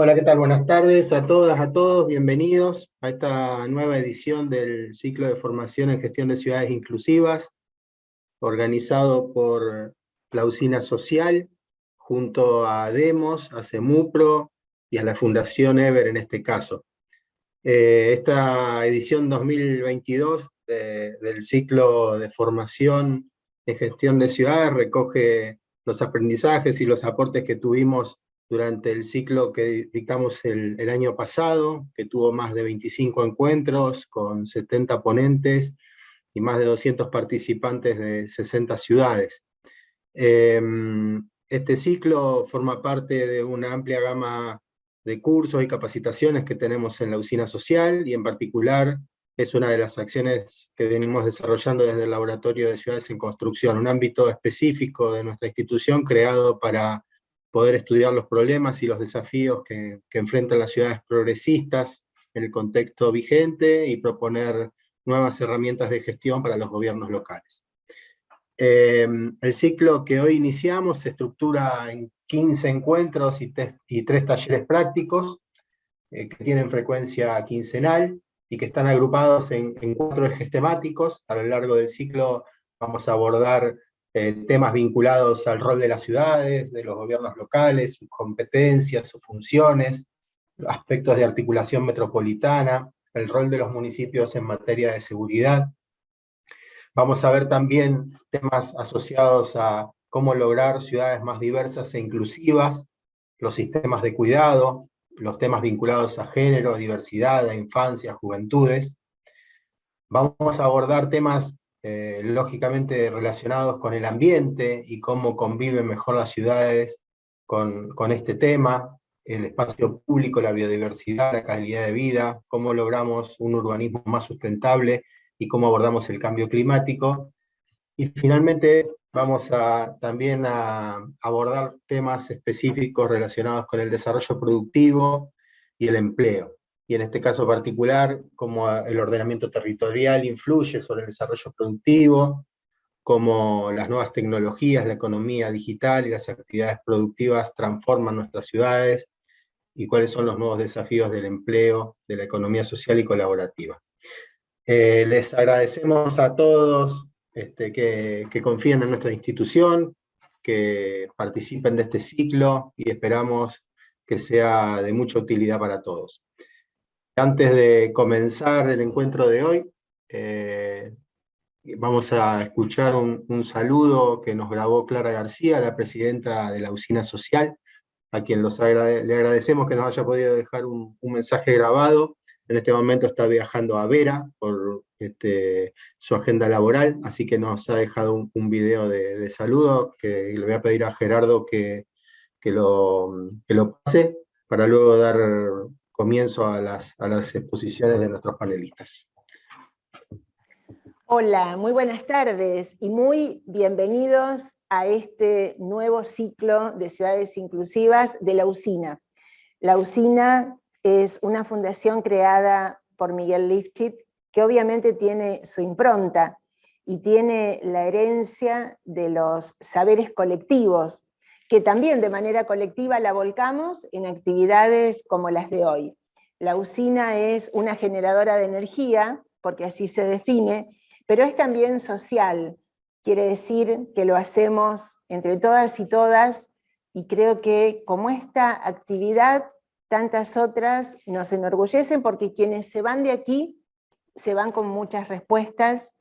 Hola, ¿qué tal? Buenas tardes a todas, a todos. Bienvenidos a esta nueva edición del ciclo de formación en gestión de ciudades inclusivas, organizado por la Usina Social, junto a Demos, a CEMUPRO y a la Fundación EVER en este caso. Esta edición 2022 del ciclo de formación en gestión de ciudades recoge los aprendizajes y los aportes que tuvimos durante el ciclo que dictamos el año pasado, que tuvo más de 25 encuentros con 70 ponentes y más de 200 participantes de 60 ciudades. Este ciclo forma parte de una amplia gama de cursos y capacitaciones que tenemos en la Usina Social, y en particular es una de las acciones que venimos desarrollando desde el Laboratorio de Ciudades en Construcción, un ámbito específico de nuestra institución creado para poder estudiar los problemas y los desafíos que enfrentan las ciudades progresistas en el contexto vigente y proponer nuevas herramientas de gestión para los gobiernos locales. El ciclo que hoy iniciamos se estructura en 15 encuentros y 3 talleres prácticos que tienen frecuencia quincenal y que están agrupados en 4 ejes temáticos. A lo largo del ciclo vamos a abordar temas vinculados al rol de las ciudades, de los gobiernos locales, sus competencias, sus funciones, aspectos de articulación metropolitana, el rol de los municipios en materia de seguridad. Vamos a ver también temas asociados a cómo lograr ciudades más diversas e inclusivas, los sistemas de cuidado, los temas vinculados a género, diversidad, a infancia, juventudes. Vamos a abordar temas lógicamente relacionados con el ambiente y cómo conviven mejor las ciudades con este tema, el espacio público, la biodiversidad, la calidad de vida, cómo logramos un urbanismo más sustentable y cómo abordamos el cambio climático. Y finalmente vamos también a abordar temas específicos relacionados con el desarrollo productivo y el empleo. Y en este caso particular, cómo el ordenamiento territorial influye sobre el desarrollo productivo, cómo las nuevas tecnologías, la economía digital y las actividades productivas transforman nuestras ciudades, y cuáles son los nuevos desafíos del empleo, de la economía social y colaborativa. Les agradecemos a todos que confíen en nuestra institución, que participen de este ciclo, y esperamos que sea de mucha utilidad para todos. Antes de comenzar el encuentro de hoy, vamos a escuchar un saludo que nos grabó Clara García, la presidenta de la Usina Social, a quien le agradecemos que nos haya podido dejar un mensaje grabado. En este momento está viajando a Vera por su agenda laboral, así que nos ha dejado un video de saludo que le voy a pedir a Gerardo que lo pase para luego dar comienzo a las exposiciones de nuestros panelistas. Hola, muy buenas tardes y muy bienvenidos a este nuevo ciclo de ciudades inclusivas de la Usina. La Usina es una fundación creada por Miguel Lifchit, que obviamente tiene su impronta y tiene la herencia de los saberes colectivos, que también de manera colectiva la volcamos en actividades como las de hoy. La Usina es una generadora de energía, porque así se define, pero es también social, quiere decir que lo hacemos entre todas y todas, y creo que como esta actividad, tantas otras nos enorgullecen porque quienes se van de aquí se van con muchas respuestas,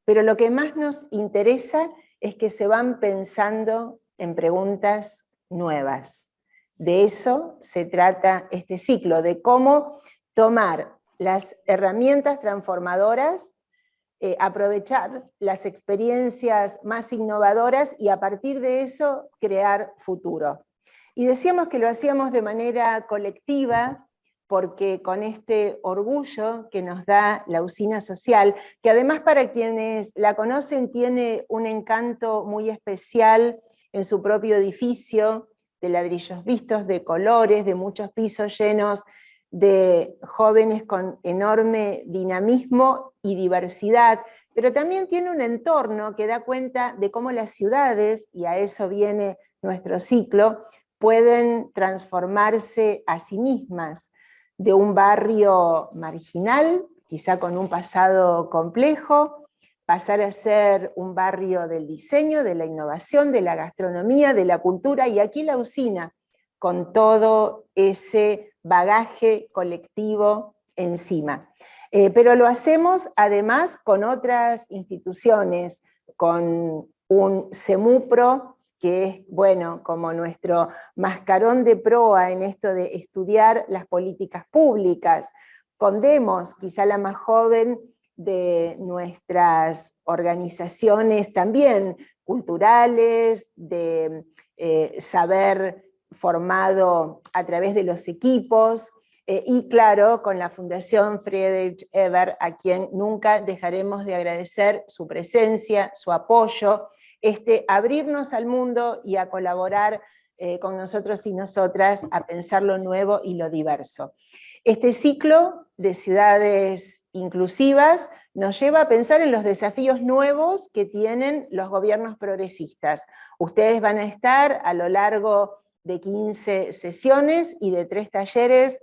pero lo que más nos interesa es que se van pensando en preguntas nuevas. De eso se trata este ciclo, de cómo tomar las herramientas transformadoras, aprovechar las experiencias más innovadoras y a partir de eso crear futuro. Y decíamos que lo hacíamos de manera colectiva porque con este orgullo que nos da la Usina Social, que además para quienes la conocen tiene un encanto muy especial en su propio edificio, de ladrillos vistos, de colores, de muchos pisos llenos de jóvenes con enorme dinamismo y diversidad, pero también tiene un entorno que da cuenta de cómo las ciudades, y a eso viene nuestro ciclo, pueden transformarse a sí mismas de un barrio marginal, quizá con un pasado complejo, pasar a ser un barrio del diseño, de la innovación, de la gastronomía, de la cultura, y aquí la usina, con todo ese bagaje colectivo encima. Pero lo hacemos además con otras instituciones, con un CEMUPRO, que es, bueno, como nuestro mascarón de proa en esto de estudiar las políticas públicas, con Demos, quizá la más joven de nuestras organizaciones también culturales, de saber formado a través de los equipos, y claro, con la Fundación Friedrich Ebert, a quien nunca dejaremos de agradecer su presencia, su apoyo, abrirnos al mundo y a colaborar con nosotros y nosotras a pensar lo nuevo y lo diverso. Este ciclo de ciudades inclusivas nos lleva a pensar en los desafíos nuevos que tienen los gobiernos progresistas. Ustedes van a estar a lo largo de 15 sesiones y de 3 talleres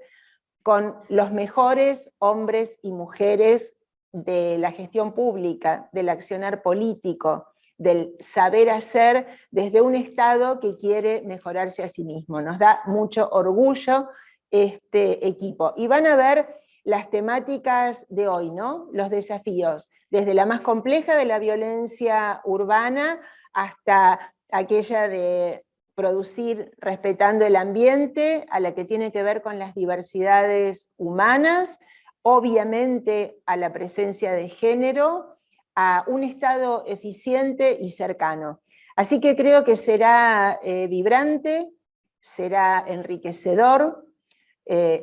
con los mejores hombres y mujeres de la gestión pública, del accionar político, del saber hacer desde un Estado que quiere mejorarse a sí mismo. Nos da mucho orgullo este equipo. Y van a ver las temáticas de hoy, ¿no? Los desafíos, desde la más compleja de la violencia urbana hasta aquella de producir respetando el ambiente, a la que tiene que ver con las diversidades humanas, obviamente a la presencia de género, a un Estado eficiente y cercano. Así que creo que será vibrante, será enriquecedor.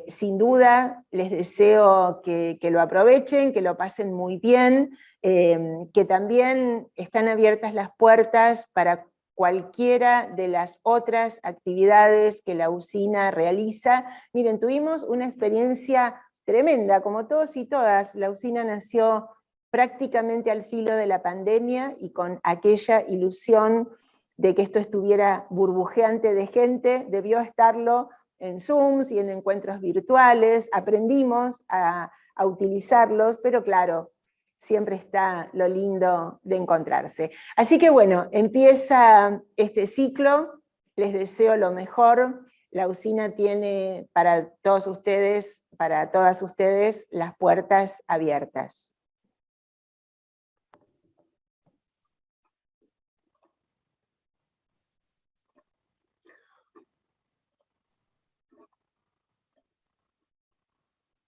Sin duda les deseo que lo aprovechen, que lo pasen muy bien, que también están abiertas las puertas para cualquiera de las otras actividades que la usina realiza. Miren, tuvimos una experiencia tremenda, como todos y todas. La usina nació prácticamente al filo de la pandemia y con aquella ilusión de que esto estuviera burbujeante de gente, debió estarlo en Zooms y en encuentros virtuales, aprendimos a utilizarlos, pero claro, siempre está lo lindo de encontrarse. Así que bueno, empieza este ciclo, les deseo lo mejor. La usina tiene para todos ustedes, para todas ustedes, las puertas abiertas.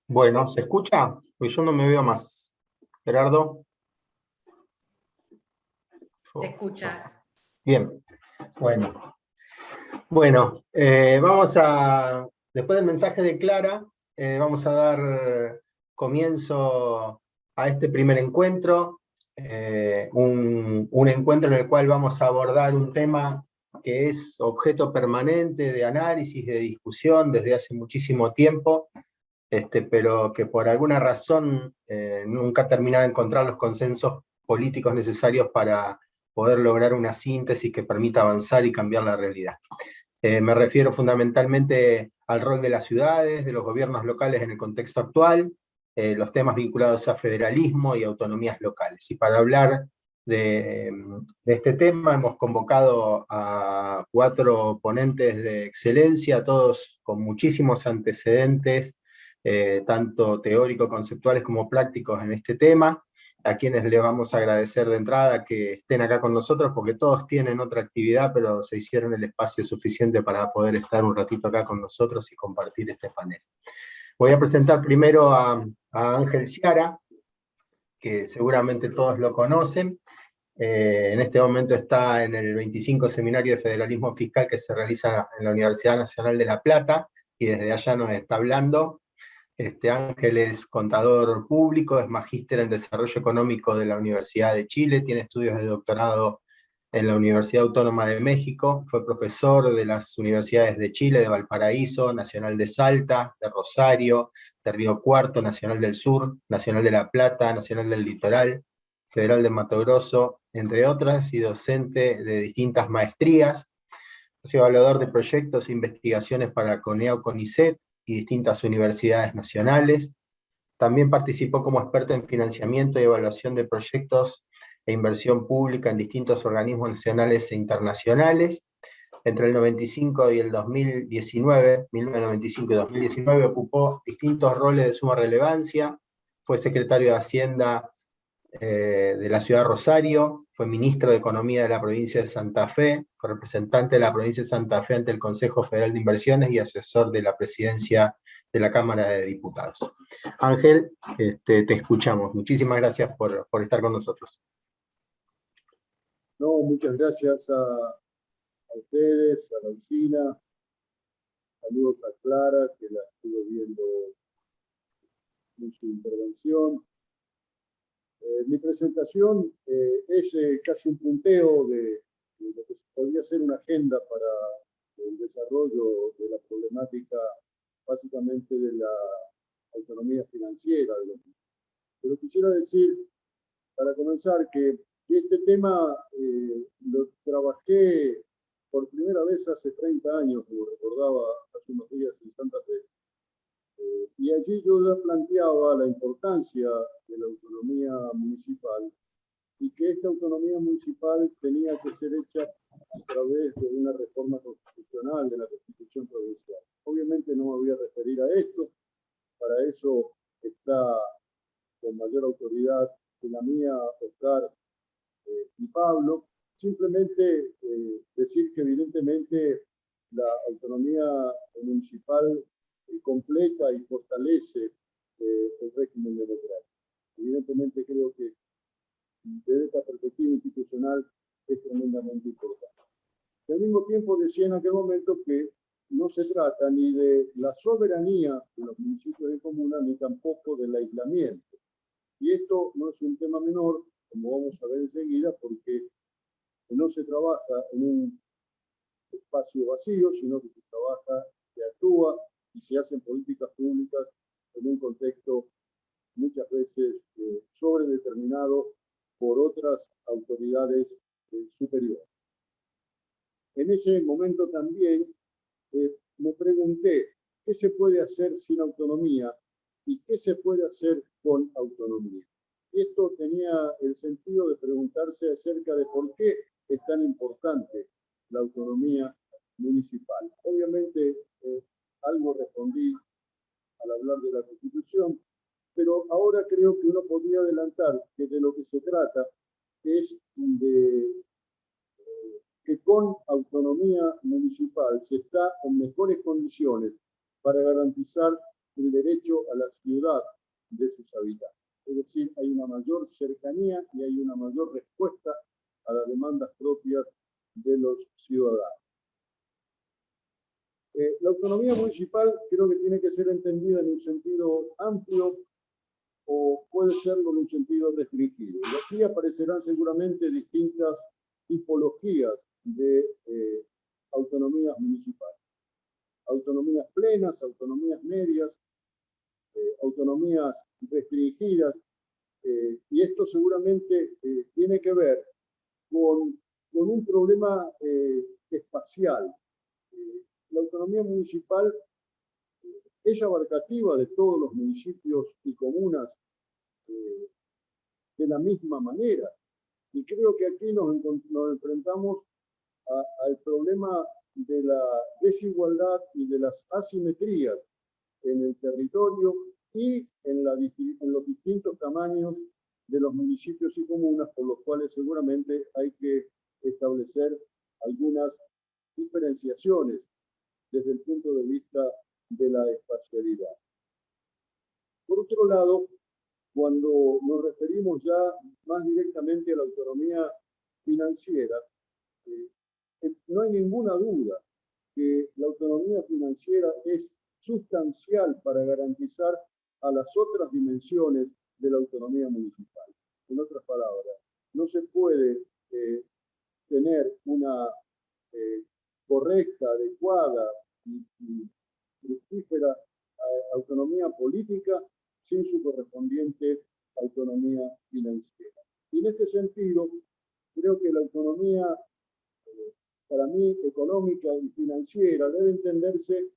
Bueno, ¿se escucha? Pues yo no me veo más. Gerardo. Se escucha. Bien, bueno. Bueno, después del mensaje de Clara, vamos a dar comienzo a este primer encuentro, un encuentro en el cual vamos a abordar un tema que es objeto permanente de análisis, de discusión desde hace muchísimo tiempo, pero que por alguna razón nunca ha terminado de encontrar los consensos políticos necesarios para poder lograr una síntesis que permita avanzar y cambiar la realidad. Me refiero fundamentalmente al rol de las ciudades, de los gobiernos locales en el contexto actual, los temas vinculados a federalismo y autonomías locales. Y para hablar de este tema hemos convocado a 4 ponentes de excelencia, todos con muchísimos antecedentes, tanto teórico-conceptuales como prácticos en este tema, a quienes le vamos a agradecer de entrada que estén acá con nosotros, porque todos tienen otra actividad, pero se hicieron el espacio suficiente para poder estar un ratito acá con nosotros y compartir este panel. Voy a presentar primero a Ángel Ciara, que seguramente todos lo conocen. En este momento está en el 25 Seminario de Federalismo Fiscal que se realiza en la Universidad Nacional de La Plata, y desde allá nos está hablando. Ángel es contador público, es magíster en Desarrollo Económico de la Universidad de Chile, tiene estudios de doctorado en la Universidad Autónoma de México, fue profesor de las universidades de Chile, de Valparaíso, Nacional de Salta, de Rosario, de Río Cuarto, Nacional del Sur, Nacional de La Plata, Nacional del Litoral, Federal de Mato Grosso, entre otras, y docente de distintas maestrías. Ha sido evaluador de proyectos e investigaciones para CONEA o CONICET y distintas universidades nacionales. También participó como experto en financiamiento y evaluación de proyectos e inversión pública en distintos organismos nacionales e internacionales. Entre el 95 y el 1995 y 2019 ocupó distintos roles de suma relevancia. Fue secretario de Hacienda de la ciudad de Rosario, fue ministro de Economía de la provincia de Santa Fe, fue representante de la provincia de Santa Fe ante el Consejo Federal de Inversiones y asesor de la presidencia de la Cámara de Diputados. Ángel, te escuchamos. Muchísimas gracias por estar con nosotros. No, muchas gracias a ustedes, a la usina. Saludos a Clara, que la estuve viendo en su intervención. Mi presentación es casi un punteo de lo que podría ser una agenda para el desarrollo de la problemática básicamente de la autonomía financiera. Pero quisiera decir, para comenzar, que este tema lo trabajé por primera vez hace 30 años, como recordaba hace unos días en Santa Fe. Y allí yo ya planteaba la importancia de la autonomía municipal y que esta autonomía municipal tenía que ser hecha a través de una reforma constitucional de la Constitución provincial. Obviamente no me voy a referir a esto, para eso está con mayor autoridad que la mía Oscar y Pablo. Simplemente decir que evidentemente la autonomía municipal completa y fortalece el régimen democrático. Evidentemente creo que desde esta perspectiva institucional es tremendamente importante. Y al mismo tiempo decía en aquel momento que no se trata ni de la soberanía de los municipios de comuna, ni tampoco del aislamiento. Y esto no es un tema menor, como vamos a ver enseguida, porque no se trabaja en un espacio vacío, sino que se trabaja, se actúa y se hacen políticas públicas en un contexto muchas veces sobredeterminado por otras autoridades superiores. En ese momento también me pregunté qué se puede hacer sin autonomía y qué se puede hacer con autonomía. Esto tenía el sentido de preguntarse acerca de por qué es tan importante la autonomía municipal. Obviamente, algo respondí al hablar de la Constitución, pero ahora creo que uno podría adelantar que de lo que se trata es de que con autonomía municipal se está en mejores condiciones para garantizar el derecho a la ciudad de sus habitantes. Es decir, hay una mayor cercanía y hay una mayor respuesta a las demandas propias de los ciudadanos. La autonomía municipal creo que tiene que ser entendida en un sentido amplio o puede serlo en un sentido restringido. Y aquí aparecerán seguramente distintas tipologías de autonomías municipales. Autonomías plenas, autonomías medias, autonomías restringidas, y esto seguramente tiene que ver con un problema espacial. La autonomía municipal es abarcativa de todos los municipios y comunas de la misma manera. Y creo que aquí nos enfrentamos al problema de la desigualdad y de las asimetrías en el territorio y en los distintos tamaños de los municipios y comunas, por los cuales seguramente hay que establecer algunas diferenciaciones desde el punto de vista de la espacialidad. Por otro lado, cuando nos referimos ya más directamente a la autonomía financiera, no hay ninguna duda que la autonomía financiera es sustancial para garantizar a las otras dimensiones de la autonomía municipal. En otras palabras, no se puede tener una correcta, adecuada y fructífera autonomía política sin su correspondiente autonomía financiera. Y en este sentido, creo que la autonomía para mí, económica y financiera, debe entenderse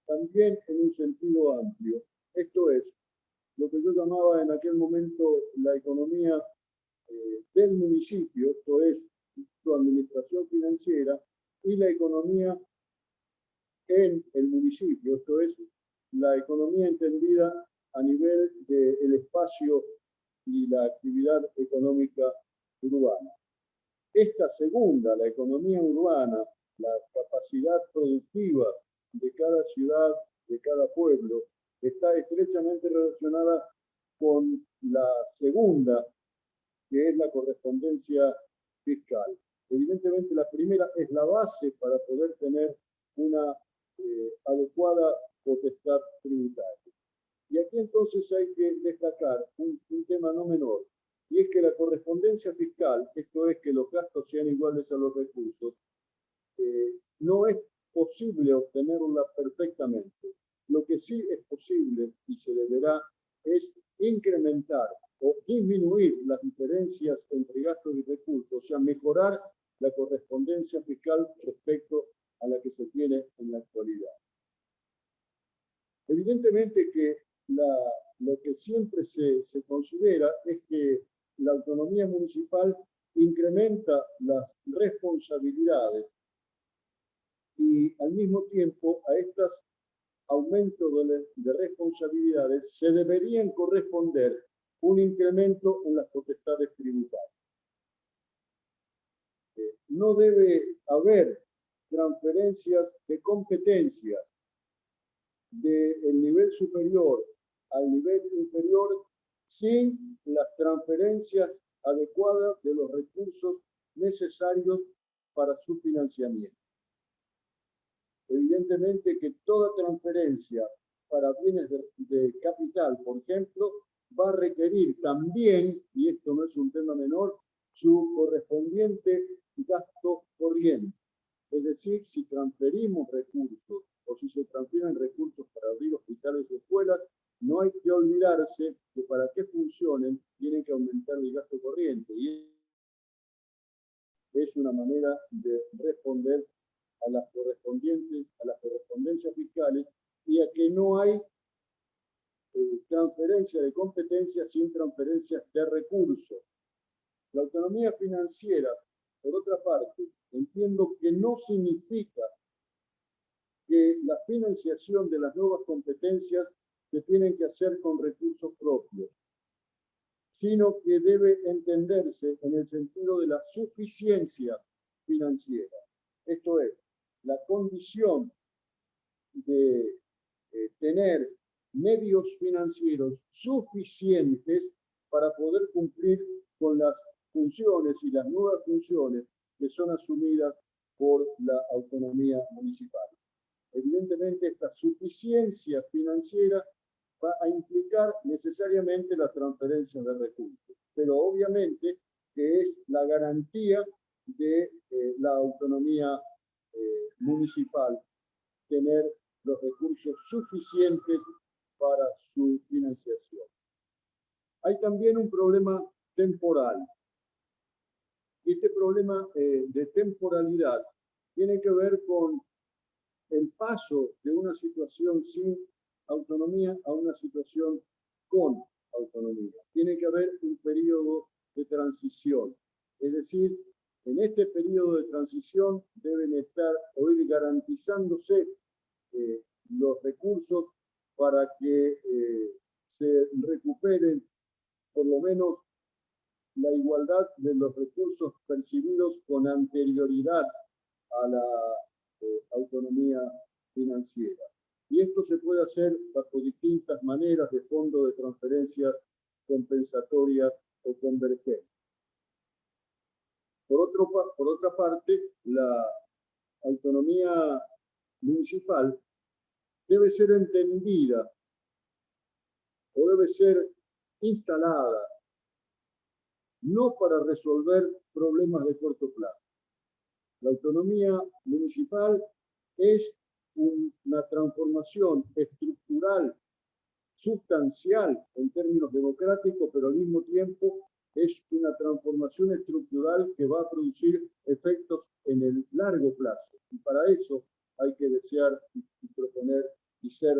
también en un sentido amplio. Esto es, lo que yo llamaba en aquel momento la economía del municipio, esto es, su administración financiera, y la economía en el municipio, esto es, la economía entendida a nivel del espacio y la actividad económica urbana. Esta segunda, la economía urbana, la capacidad productiva de cada ciudad, de cada pueblo, está estrechamente relacionada con la segunda, que es la correspondencia fiscal. Evidentemente, la primera es la base para poder tener una adecuada potestad tributaria. Y aquí entonces hay que destacar un tema no menor, y es que la correspondencia fiscal, esto es que los gastos sean iguales a los recursos, no es posible obtenerla perfectamente. Lo que sí es posible y se deberá es incrementar o disminuir las diferencias entre gastos y recursos, o sea, mejorar la correspondencia fiscal respecto a la que se tiene en la actualidad. Evidentemente que lo que siempre se considera es que la autonomía municipal incrementa las responsabilidades y al mismo tiempo a estos aumentos de responsabilidades se deberían corresponder un incremento en las potestades tributarias. No debe haber transferencias de competencias del nivel superior al nivel inferior sin las transferencias adecuadas de los recursos necesarios para su financiamiento. Evidentemente que toda transferencia para bienes de capital, por ejemplo, va a requerir también, y esto no es un tema menor, su correspondiente gasto corriente. Es decir, si transferimos recursos o si se transfieren recursos para abrir hospitales o escuelas, no hay que olvidarse que para que funcionen tienen que aumentar el gasto corriente. Y es una manera de responder a las correspondencias fiscales y a que no hay transferencia de competencias sin transferencias de recursos. La autonomía financiera, por otra parte, entiendo que no significa que la financiación de las nuevas competencias se tienen que hacer con recursos propios, sino que debe entenderse en el sentido de la suficiencia financiera. Esto es, la condición de tener medios financieros suficientes para poder cumplir con las funciones y las nuevas funciones que son asumidas por la autonomía municipal. Evidentemente, esta suficiencia financiera va a implicar necesariamente las transferencias de recursos, pero obviamente que es la garantía de la autonomía municipal, tener los recursos suficientes para su financiación. Hay también un problema temporal. Este problema de temporalidad tiene que ver con el paso de una situación sin autonomía a una situación con autonomía. Tiene que haber un periodo de transición. Es decir, en este periodo de transición deben estar o ir garantizándose los recursos para que se recuperen por lo menos la igualdad de los recursos percibidos con anterioridad a la autonomía financiera. Y esto se puede hacer bajo distintas maneras de fondo de transferencias compensatorias o convergentes. Por otra parte, la autonomía municipal debe ser entendida o debe ser instalada no para resolver problemas de corto plazo. La autonomía municipal es una transformación estructural, sustancial en términos democráticos, pero al mismo tiempo es una transformación estructural que va a producir efectos en el largo plazo. Y para eso hay que desear y proponer y ser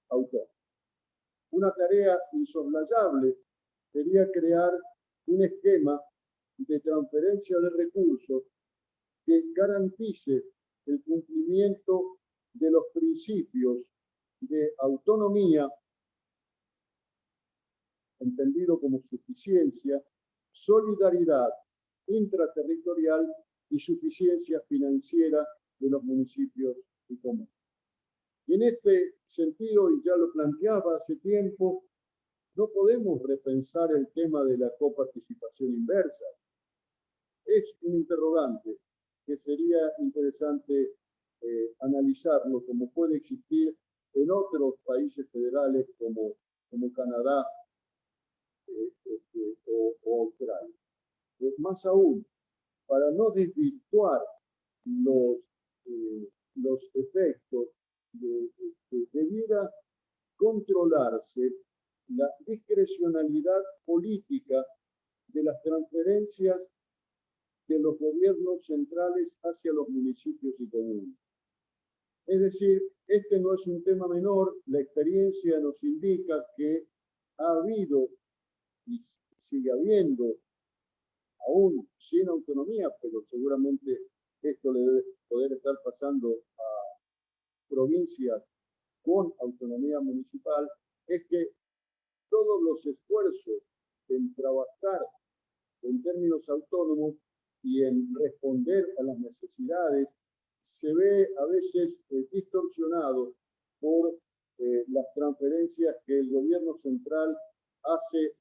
autónomo. Una tarea insoslayable sería crear un esquema de transferencia de recursos que garantice el cumplimiento de los principios de autonomía, entendido como suficiencia, solidaridad intraterritorial y suficiencia financiera de los municipios y comunas. Y en este sentido, y ya lo planteaba hace tiempo, no podemos repensar el tema de la coparticipación inversa. Es un interrogante que sería interesante analizarlo, como puede existir en otros países federales como Canadá o Australia. Más aún, para no desvirtuar los efectos, debiera controlarse la discrecionalidad política de las transferencias de los gobiernos centrales hacia los municipios y comunas. Es decir, este no es un tema menor, la experiencia nos indica que ha habido y sigue habiendo, aún sin autonomía, pero seguramente esto le debe poder estar pasando a provincias con autonomía municipal, es que todos los esfuerzos en trabajar en términos autónomos y en responder a las necesidades se ve a veces distorsionado por las transferencias que el gobierno central hace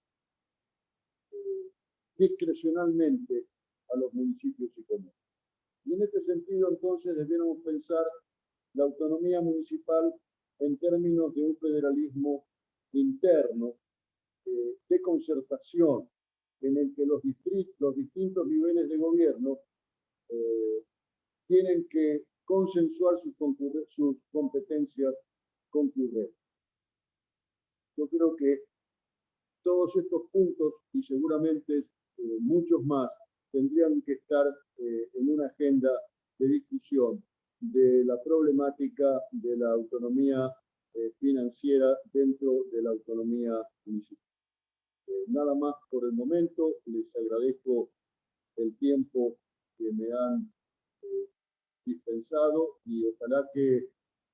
discrecionalmente a los municipios y comunas. Y en este sentido, entonces, debiéramos pensar la autonomía municipal en términos de un federalismo interno de concertación, en el que los distintos niveles de gobierno tienen que consensuar sus competencias concurrentes. Yo creo que todos estos puntos, y seguramente muchos más, tendrían que estar en una agenda de discusión de la problemática de la autonomía financiera dentro de la autonomía municipal. Nada más por el momento, les agradezco el tiempo que me han dispensado y ojalá que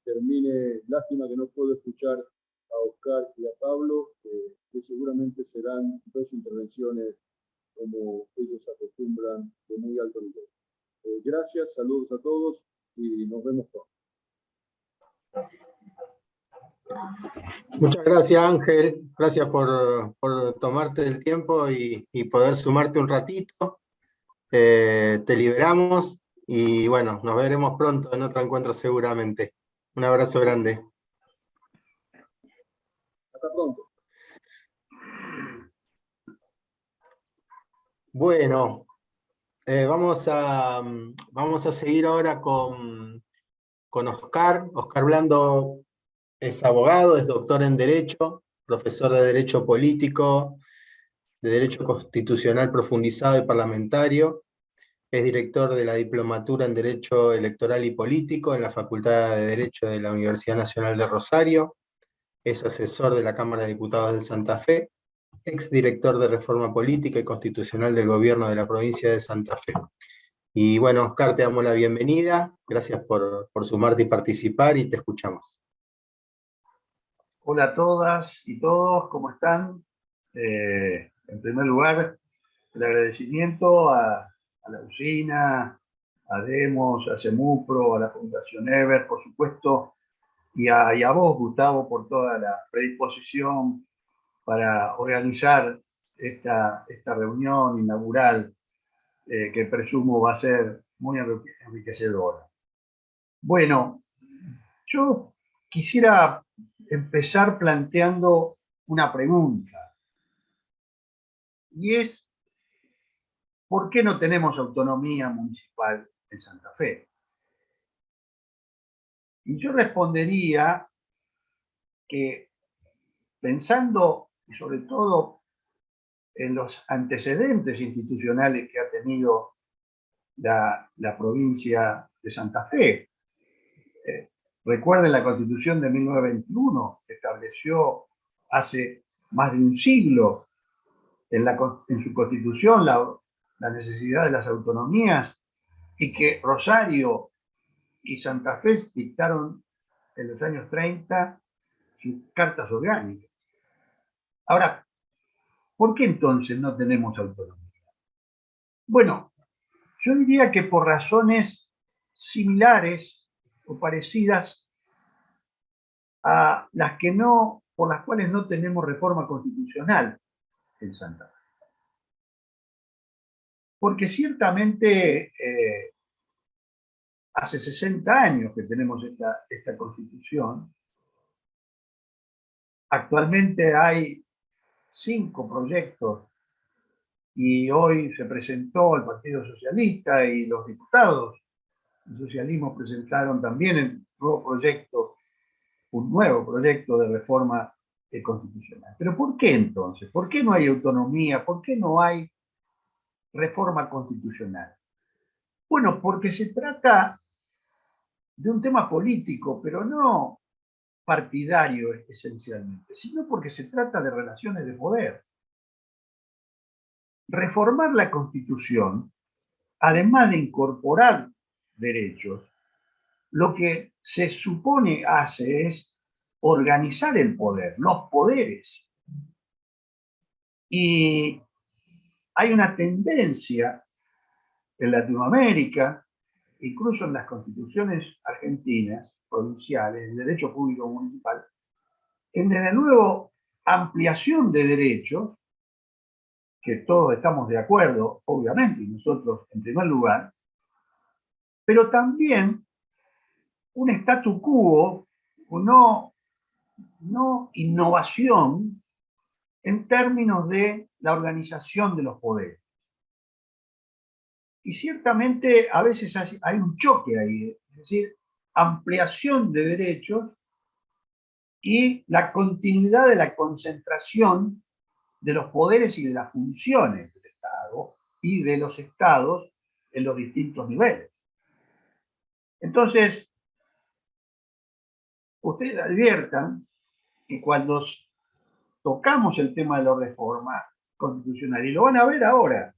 termine. Lástima que no puedo escuchar a Oscar y a Pablo, que seguramente serán dos intervenciones como ellos acostumbran de muy alto nivel. Gracias, saludos a todos y nos vemos pronto. Muchas gracias, Ángel. Gracias por tomarte el tiempo y poder sumarte un ratito. Te liberamos y bueno, nos veremos pronto en otro encuentro seguramente. Un abrazo grande. Hasta pronto. Bueno, vamos a seguir ahora con Oscar. Oscar Blando es abogado, es doctor en Derecho, profesor de Derecho Político, de Derecho Constitucional Profundizado y Parlamentario. Es director de la Diplomatura en Derecho Electoral y Político en la Facultad de Derecho de la Universidad Nacional de Rosario. Es asesor de la Cámara de Diputados de Santa Fe, exdirector de Reforma Política y Constitucional del Gobierno de la provincia de Santa Fe. Y bueno, Oscar, te damos la bienvenida. Gracias por sumarte y participar y te escuchamos. Hola a todas y todos, ¿cómo están? En primer lugar, el agradecimiento a la usina, a Demos, a CEMUPRO, a la Fundación Eber, por supuesto, y a vos, Gustavo, por toda la predisposición para organizar esta reunión inaugural que presumo va a ser muy enriquecedora. Bueno, yo quisiera empezar planteando una pregunta, y es, ¿por qué no tenemos autonomía municipal en Santa Fe? Y yo respondería que pensando, y sobre todo en los antecedentes institucionales que ha tenido la provincia de Santa Fe. Recuerden la Constitución de 1921, que estableció hace más de un siglo en su Constitución la necesidad de las autonomías, y que Rosario y Santa Fe dictaron en los años 30 sus cartas orgánicas. Ahora, ¿por qué entonces no tenemos autonomía? Bueno, yo diría que por razones similares o parecidas a las que por las cuales no tenemos reforma constitucional en Santa Fe. Porque ciertamente hace 60 años que tenemos esta Constitución. Actualmente hay 5 proyectos y hoy se presentó el Partido Socialista y los diputados del socialismo presentaron también un nuevo proyecto de reforma constitucional. ¿Pero por qué entonces? ¿Por qué no hay autonomía? ¿Por qué no hay reforma constitucional? Bueno, porque se trata de un tema político, pero no partidario esencialmente, sino porque se trata de relaciones de poder. Reformar la Constitución, además de incorporar derechos, lo que se supone hace es organizar el poder, los poderes. Y hay una tendencia en Latinoamérica, incluso en las constituciones argentinas, provinciales, el derecho público municipal, en desde luego ampliación de derechos, que todos estamos de acuerdo, obviamente, y nosotros en primer lugar, pero también un statu quo, no innovación en términos de la organización de los poderes. Y ciertamente a veces hay un choque ahí, es decir, ampliación de derechos y la continuidad de la concentración de los poderes y de las funciones del Estado y de los estados en los distintos niveles. Entonces, ustedes adviertan que cuando tocamos el tema de la reforma constitucional, y lo van a ver ahora,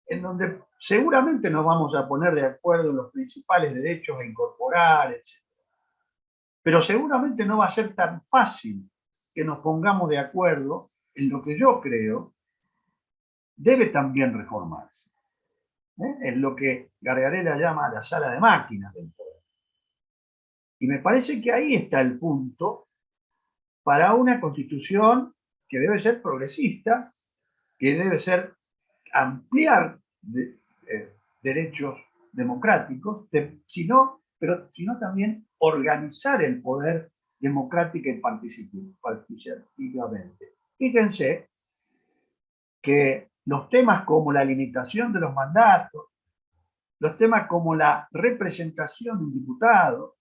en donde seguramente nos vamos a poner de acuerdo en los principales derechos a incorporar, etc. Pero seguramente no va a ser tan fácil que nos pongamos de acuerdo en lo que yo creo debe también reformarse. En lo que Gargarella llama la sala de máquinas del poder. Y me parece que ahí está el punto para una constitución que debe ser progresista, que debe ser ampliar derechos democráticos, sino también organizar el poder democrático y participativamente. Fíjense que los temas como la limitación de los mandatos, los temas como la representación de un diputado,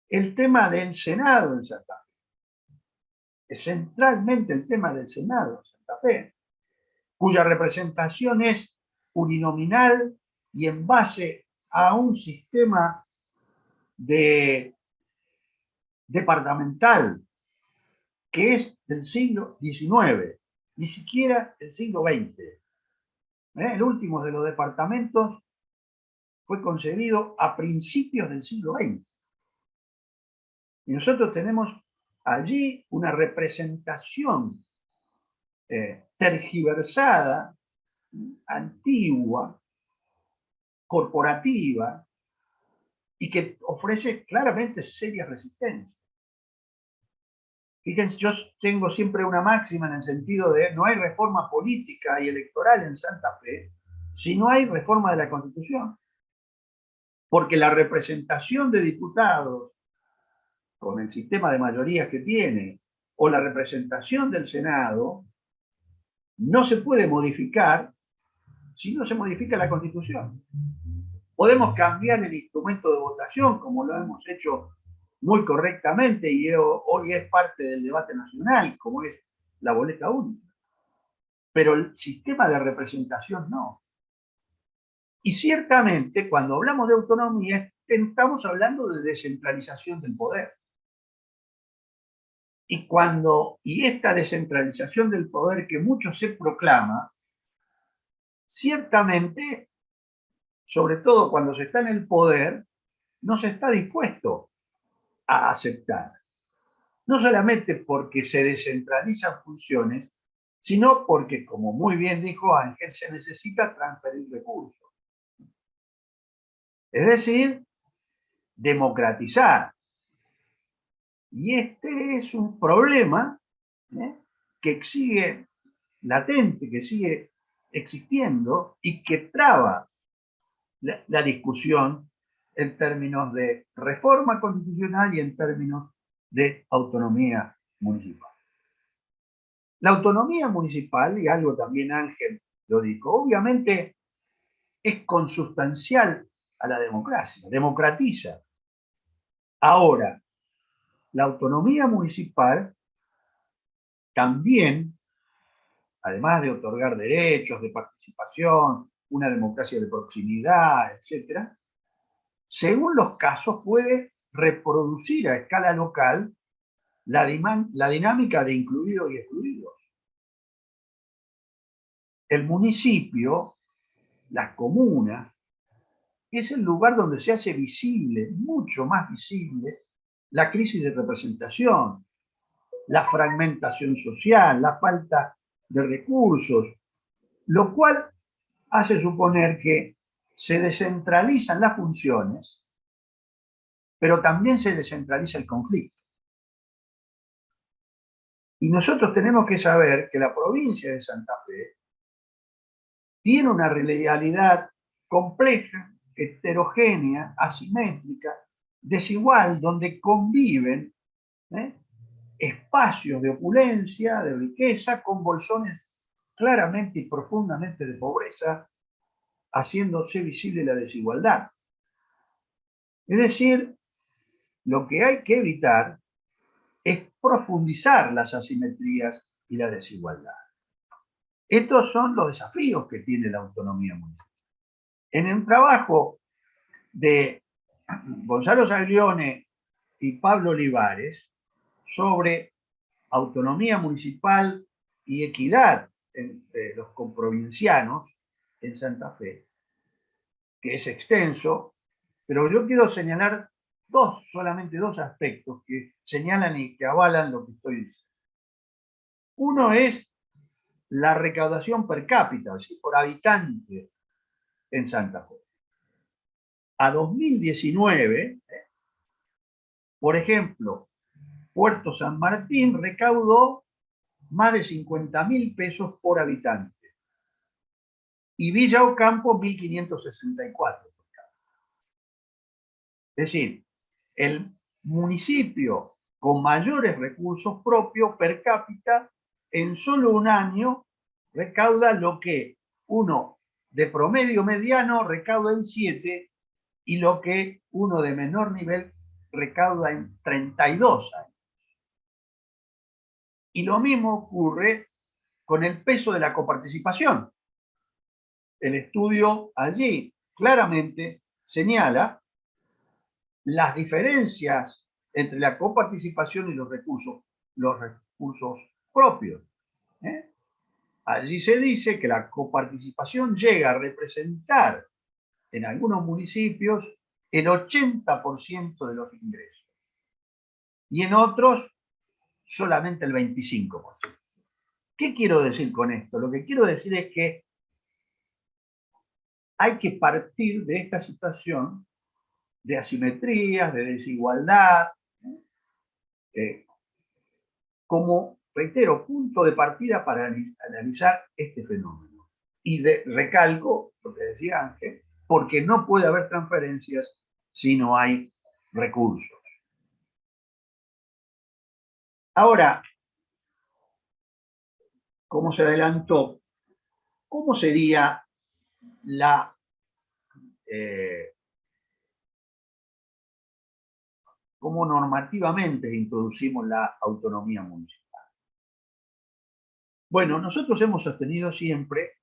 el tema del Senado en Santa Fe, centralmente el tema del Senado en Santa Fe, cuya representación es uninominal y en base a un sistema departamental que es del siglo XIX, ni siquiera del siglo XX. El último de los departamentos fue concebido a principios del siglo XX. Y nosotros tenemos allí una representación tergiversada, antigua, corporativa, y que ofrece claramente serias resistencias. Fíjense, yo tengo siempre una máxima en el sentido de no hay reforma política y electoral en Santa Fe si no hay reforma de la Constitución. Porque la representación de diputados con el sistema de mayorías que tiene o la representación del Senado no se puede modificar si no se modifica la Constitución. Podemos cambiar el instrumento de votación, como lo hemos hecho muy correctamente y hoy es parte del debate nacional, como es la boleta única. Pero el sistema de representación no. Y ciertamente, cuando hablamos de autonomía, estamos hablando de descentralización del poder. Y esta descentralización del poder que mucho se proclama, ciertamente, sobre todo cuando se está en el poder, no se está dispuesto a aceptar. No solamente porque se descentralizan funciones, sino porque, como muy bien dijo Ángel, se necesita transferir recursos. Es decir, democratizar. Y este es un problema que sigue latente, que sigue existiendo y que traba la discusión en términos de reforma constitucional y en términos de autonomía municipal. La autonomía municipal, y algo también Ángel lo dijo, obviamente es consustancial a la democracia, democratiza. Ahora, la autonomía municipal también, además de otorgar derechos de participación, una democracia de proximidad, etc., según los casos puede reproducir a escala local la dinámica de incluidos y excluidos. El municipio, la comuna, es el lugar donde se hace visible, mucho más visible, la crisis de representación, la fragmentación social, la falta de recursos, lo cual hace suponer que se descentralizan las funciones, pero también se descentraliza el conflicto. Y nosotros tenemos que saber que la provincia de Santa Fe tiene una realidad compleja, heterogénea, asimétrica, desigual, donde conviven espacios de opulencia, de riqueza, con bolsones claramente y profundamente de pobreza, haciéndose visible la desigualdad. Es decir, lo que hay que evitar es profundizar las asimetrías y la desigualdad. Estos son los desafíos que tiene la autonomía municipal. En el trabajo de Gonzalo Saglione y Pablo Olivares sobre autonomía municipal y equidad entre los comprovincianos en Santa Fe, que es extenso, pero yo quiero señalar solamente dos aspectos que señalan y que avalan lo que estoy diciendo. Uno es la recaudación per cápita, es decir, por habitante en Santa Fe. A 2019, por ejemplo, Puerto San Martín recaudó más de 50.000 pesos por habitante y Villa Ocampo 1.564. Es decir, el municipio con mayores recursos propios per cápita en solo un año recauda lo que uno de promedio mediano recauda en 7 y lo que uno de menor nivel recauda en 32 años. Y lo mismo ocurre con el peso de la coparticipación. El estudio allí claramente señala las diferencias entre la coparticipación y los recursos propios. Allí se dice que la coparticipación llega a representar en algunos municipios el 80% de los ingresos y en otros solamente el 25%. ¿Qué quiero decir con esto? Lo que quiero decir es que hay que partir de esta situación de asimetrías, de desigualdad, como, reitero, punto de partida para analizar este fenómeno. Y recalco lo que decía Ángel, porque no puede haber transferencias si no hay recursos. Ahora, como se adelantó, ¿cómo sería cómo normativamente introducimos la autonomía municipal? Bueno, nosotros hemos sostenido siempre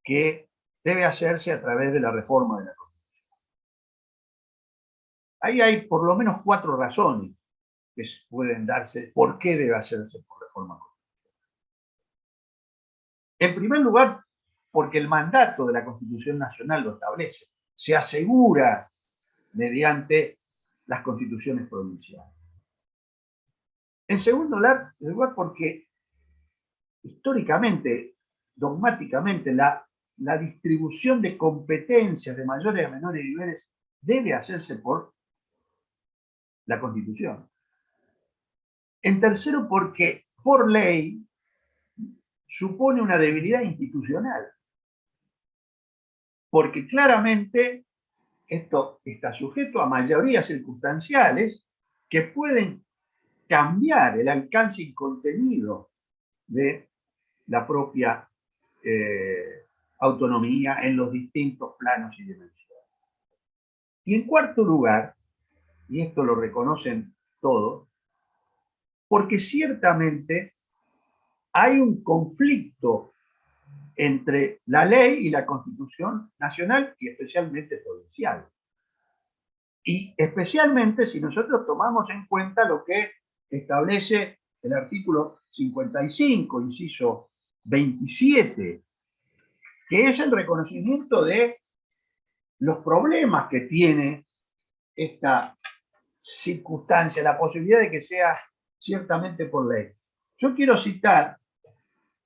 que debe hacerse a través de la reforma de la Constitución. Ahí hay por lo menos 4 razones que pueden darse por qué debe hacerse por reforma constitucional. En primer lugar, porque el mandato de la Constitución Nacional lo establece. Se asegura mediante las constituciones provinciales. En segundo lugar, porque históricamente, dogmáticamente, la distribución de competencias de mayores a menores niveles debe hacerse por la Constitución. En tercero, porque por ley supone una debilidad institucional. Porque claramente esto está sujeto a mayorías circunstanciales que pueden cambiar el alcance y contenido de la propia autonomía en los distintos planos y dimensiones. Y en cuarto lugar, y esto lo reconocen todos, porque ciertamente hay un conflicto entre la ley y la Constitución nacional y especialmente provincial. Y especialmente si nosotros tomamos en cuenta lo que establece el artículo 55, inciso 27, que es el reconocimiento de los problemas que tiene esta circunstancia, la posibilidad de que sea ciertamente por ley. Yo quiero citar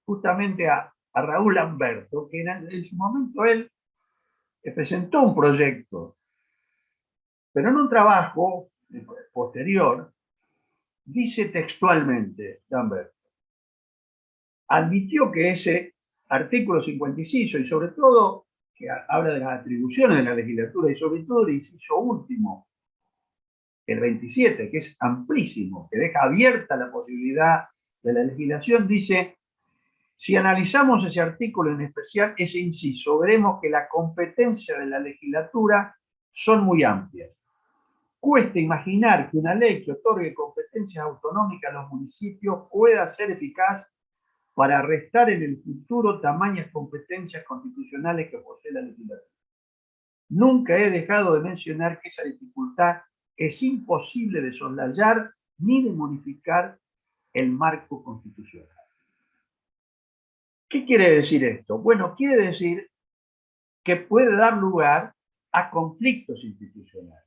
justamente a Raúl Lamberto, que en su momento él presentó un proyecto, pero en un trabajo posterior dice textualmente Lamberto, admitió que ese artículo 56 y sobre todo que habla de las atribuciones de la legislatura y sobre todo el inciso último, el 27, que es amplísimo, que deja abierta la posibilidad de la legislación, dice: si analizamos ese artículo, en especial ese inciso, veremos que la competencia de la legislatura son muy amplias. Cuesta imaginar que una ley que otorgue competencias autonómicas a los municipios pueda ser eficaz para restar en el futuro tamañas competencias constitucionales que posee la legislatura. Nunca he dejado de mencionar que esa dificultad es imposible de soslayar ni de modificar el marco constitucional. ¿Qué quiere decir esto? Bueno, quiere decir que puede dar lugar a conflictos institucionales,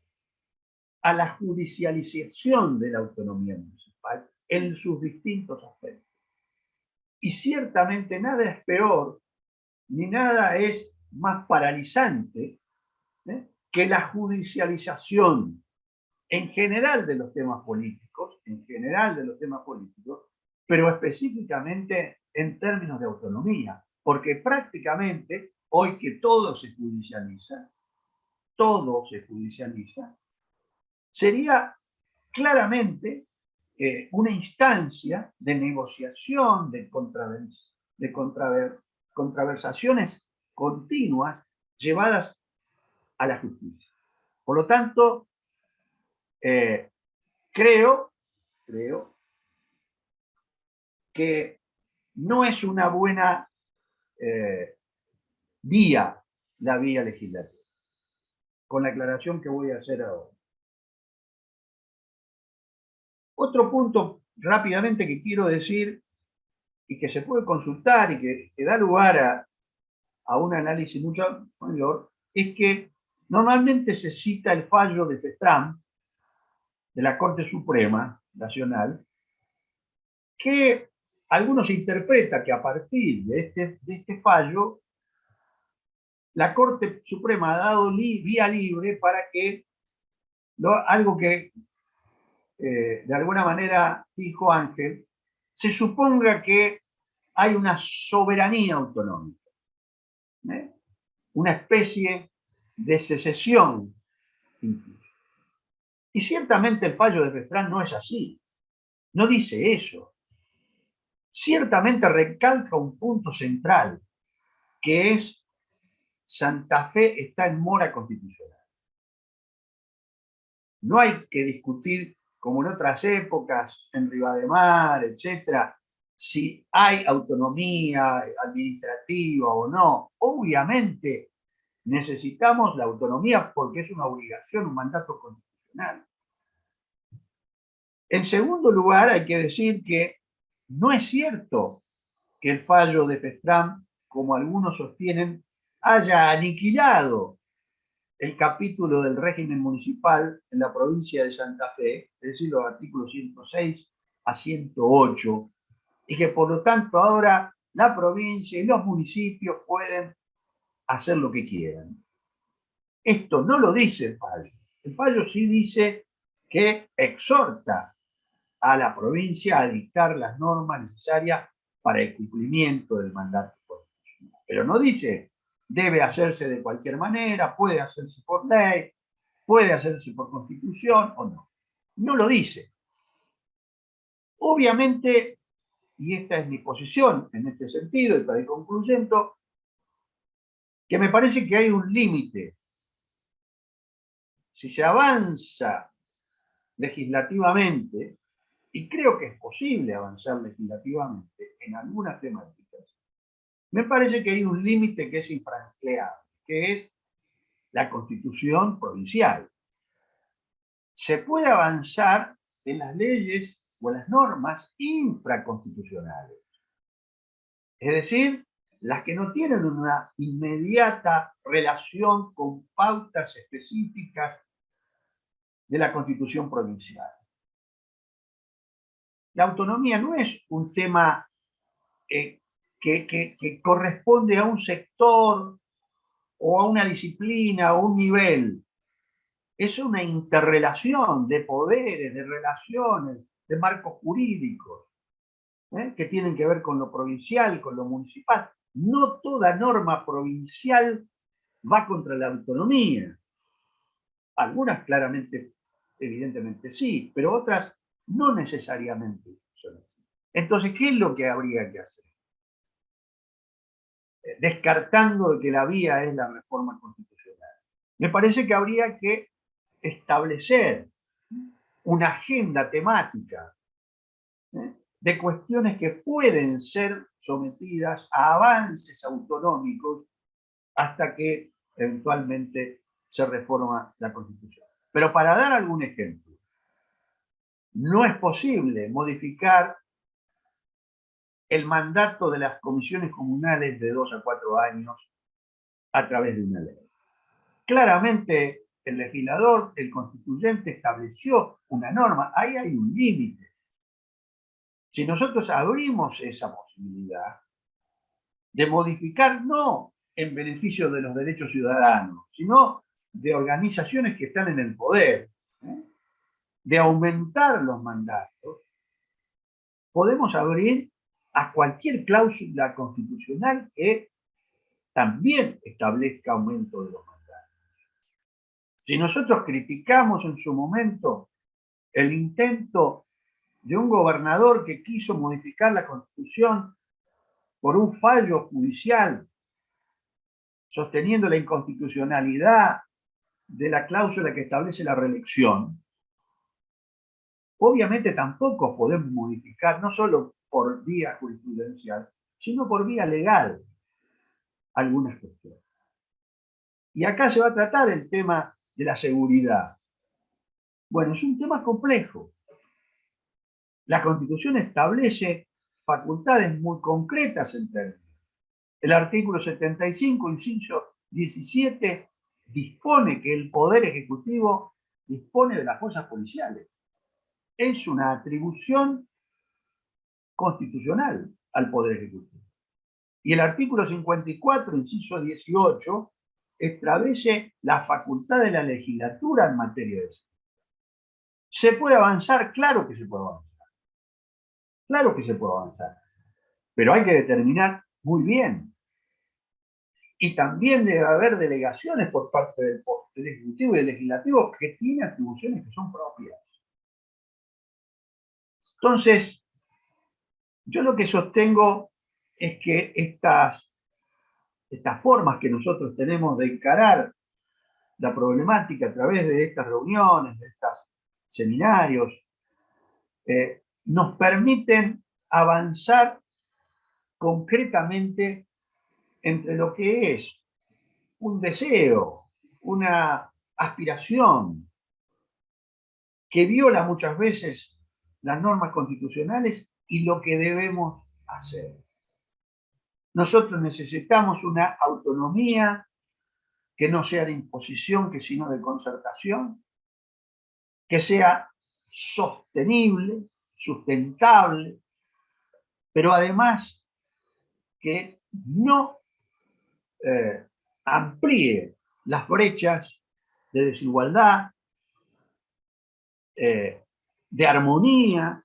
a la judicialización de la autonomía municipal en sus distintos aspectos. Y ciertamente nada es peor, ni nada es más paralizante que la judicialización en general de los temas políticos, pero específicamente en términos de autonomía, porque prácticamente hoy que todo se judicializa, sería claramente una instancia de negociación, de contraversaciones continuas llevadas a la justicia. Por lo tanto, creo que no es una buena vía la vía legislativa, con la aclaración que voy a hacer ahora. Otro punto rápidamente que quiero decir y que se puede consultar y que da lugar a un análisis mucho mayor es que normalmente se cita el fallo de FETRAM, de la Corte Suprema Nacional, que algunos interpretan que a partir de este fallo la Corte Suprema ha dado vía libre para que algo que de alguna manera dijo Ángel, se suponga que hay una soberanía autonómica, una especie de secesión incluso. Y ciertamente el fallo de FETRAM no es así, no dice eso. Ciertamente recalca un punto central, que es Santa Fe está en mora constitucional. No hay que discutir, como en otras épocas, en Rivademar, etcétera, si hay autonomía administrativa o no. Obviamente necesitamos la autonomía porque es una obligación, un mandato constitucional. En segundo lugar, hay que decir que no es cierto que el fallo de Festram, como algunos sostienen, haya aniquilado el capítulo del régimen municipal en la provincia de Santa Fe, es decir, los artículos 106 a 108, y que por lo tanto ahora la provincia y los municipios pueden hacer lo que quieran. Esto no lo dice el fallo. El fallo sí dice que exhorta a la provincia a dictar las normas necesarias para el cumplimiento del mandato constitucional. Pero no dice debe hacerse de cualquier manera, puede hacerse por ley, puede hacerse por constitución o no. No lo dice. Obviamente, y esta es mi posición en este sentido, y para ir concluyendo, que me parece que hay un límite. Si se avanza legislativamente, y creo que es posible avanzar legislativamente en algunas temáticas, me parece que hay un límite que es infranqueable, que es la Constitución provincial. Se puede avanzar en las leyes o en las normas infraconstitucionales, es decir, las que no tienen una inmediata relación con pautas específicas de la Constitución provincial. La autonomía no es un tema que corresponde a un sector o a una disciplina o un nivel. Es una interrelación de poderes, de relaciones, de marcos jurídicos, que tienen que ver con lo provincial, con lo municipal. No toda norma provincial va contra la autonomía. Algunas claramente, evidentemente sí, pero otras no necesariamente son así. Entonces, ¿qué es lo que habría que hacer? Descartando que la vía es la reforma constitucional. Me parece que habría que establecer una agenda temática de cuestiones que pueden ser sometidas a avances autonómicos hasta que eventualmente se reforma la Constitución. Pero para dar algún ejemplo, no es posible modificar el mandato de las comisiones comunales de 2 a 4 años a través de una ley. Claramente el legislador, el constituyente estableció una norma, ahí hay un límite. Si nosotros abrimos esa posibilidad de modificar, no en beneficio de los derechos ciudadanos, sino de organizaciones que están en el poder, de aumentar los mandatos, podemos abrir a cualquier cláusula constitucional que también establezca aumento de los mandatos. Si nosotros criticamos en su momento el intento de un gobernador que quiso modificar la Constitución por un fallo judicial, sosteniendo la inconstitucionalidad de la cláusula que establece la reelección, obviamente tampoco podemos modificar, no solo por vía jurisprudencial, sino por vía legal, algunas cuestiones. Y acá se va a tratar el tema de la seguridad. Bueno, es un tema complejo. La Constitución establece facultades muy concretas en términos. El artículo 75, inciso 17, dispone que el Poder Ejecutivo dispone de las fuerzas policiales. Es una atribución constitucional al Poder Ejecutivo. Y el artículo 54, inciso 18, establece la facultad de la legislatura en materia de seguridad. ¿Se puede avanzar? Claro que se puede avanzar. Claro que se puede avanzar. Pero hay que determinar muy bien. Y también debe haber delegaciones por parte del Ejecutivo y del Legislativo que tienen atribuciones que son propias. Entonces, yo lo que sostengo es que estas formas que nosotros tenemos de encarar la problemática a través de estas reuniones, de estos seminarios, nos permiten avanzar concretamente entre lo que es un deseo, una aspiración que viola muchas veces las normas constitucionales y lo que debemos hacer. Nosotros necesitamos una autonomía que no sea de imposición, que sino de concertación, que sea sostenible, sustentable, pero además que no amplíe las brechas de desigualdad, de armonía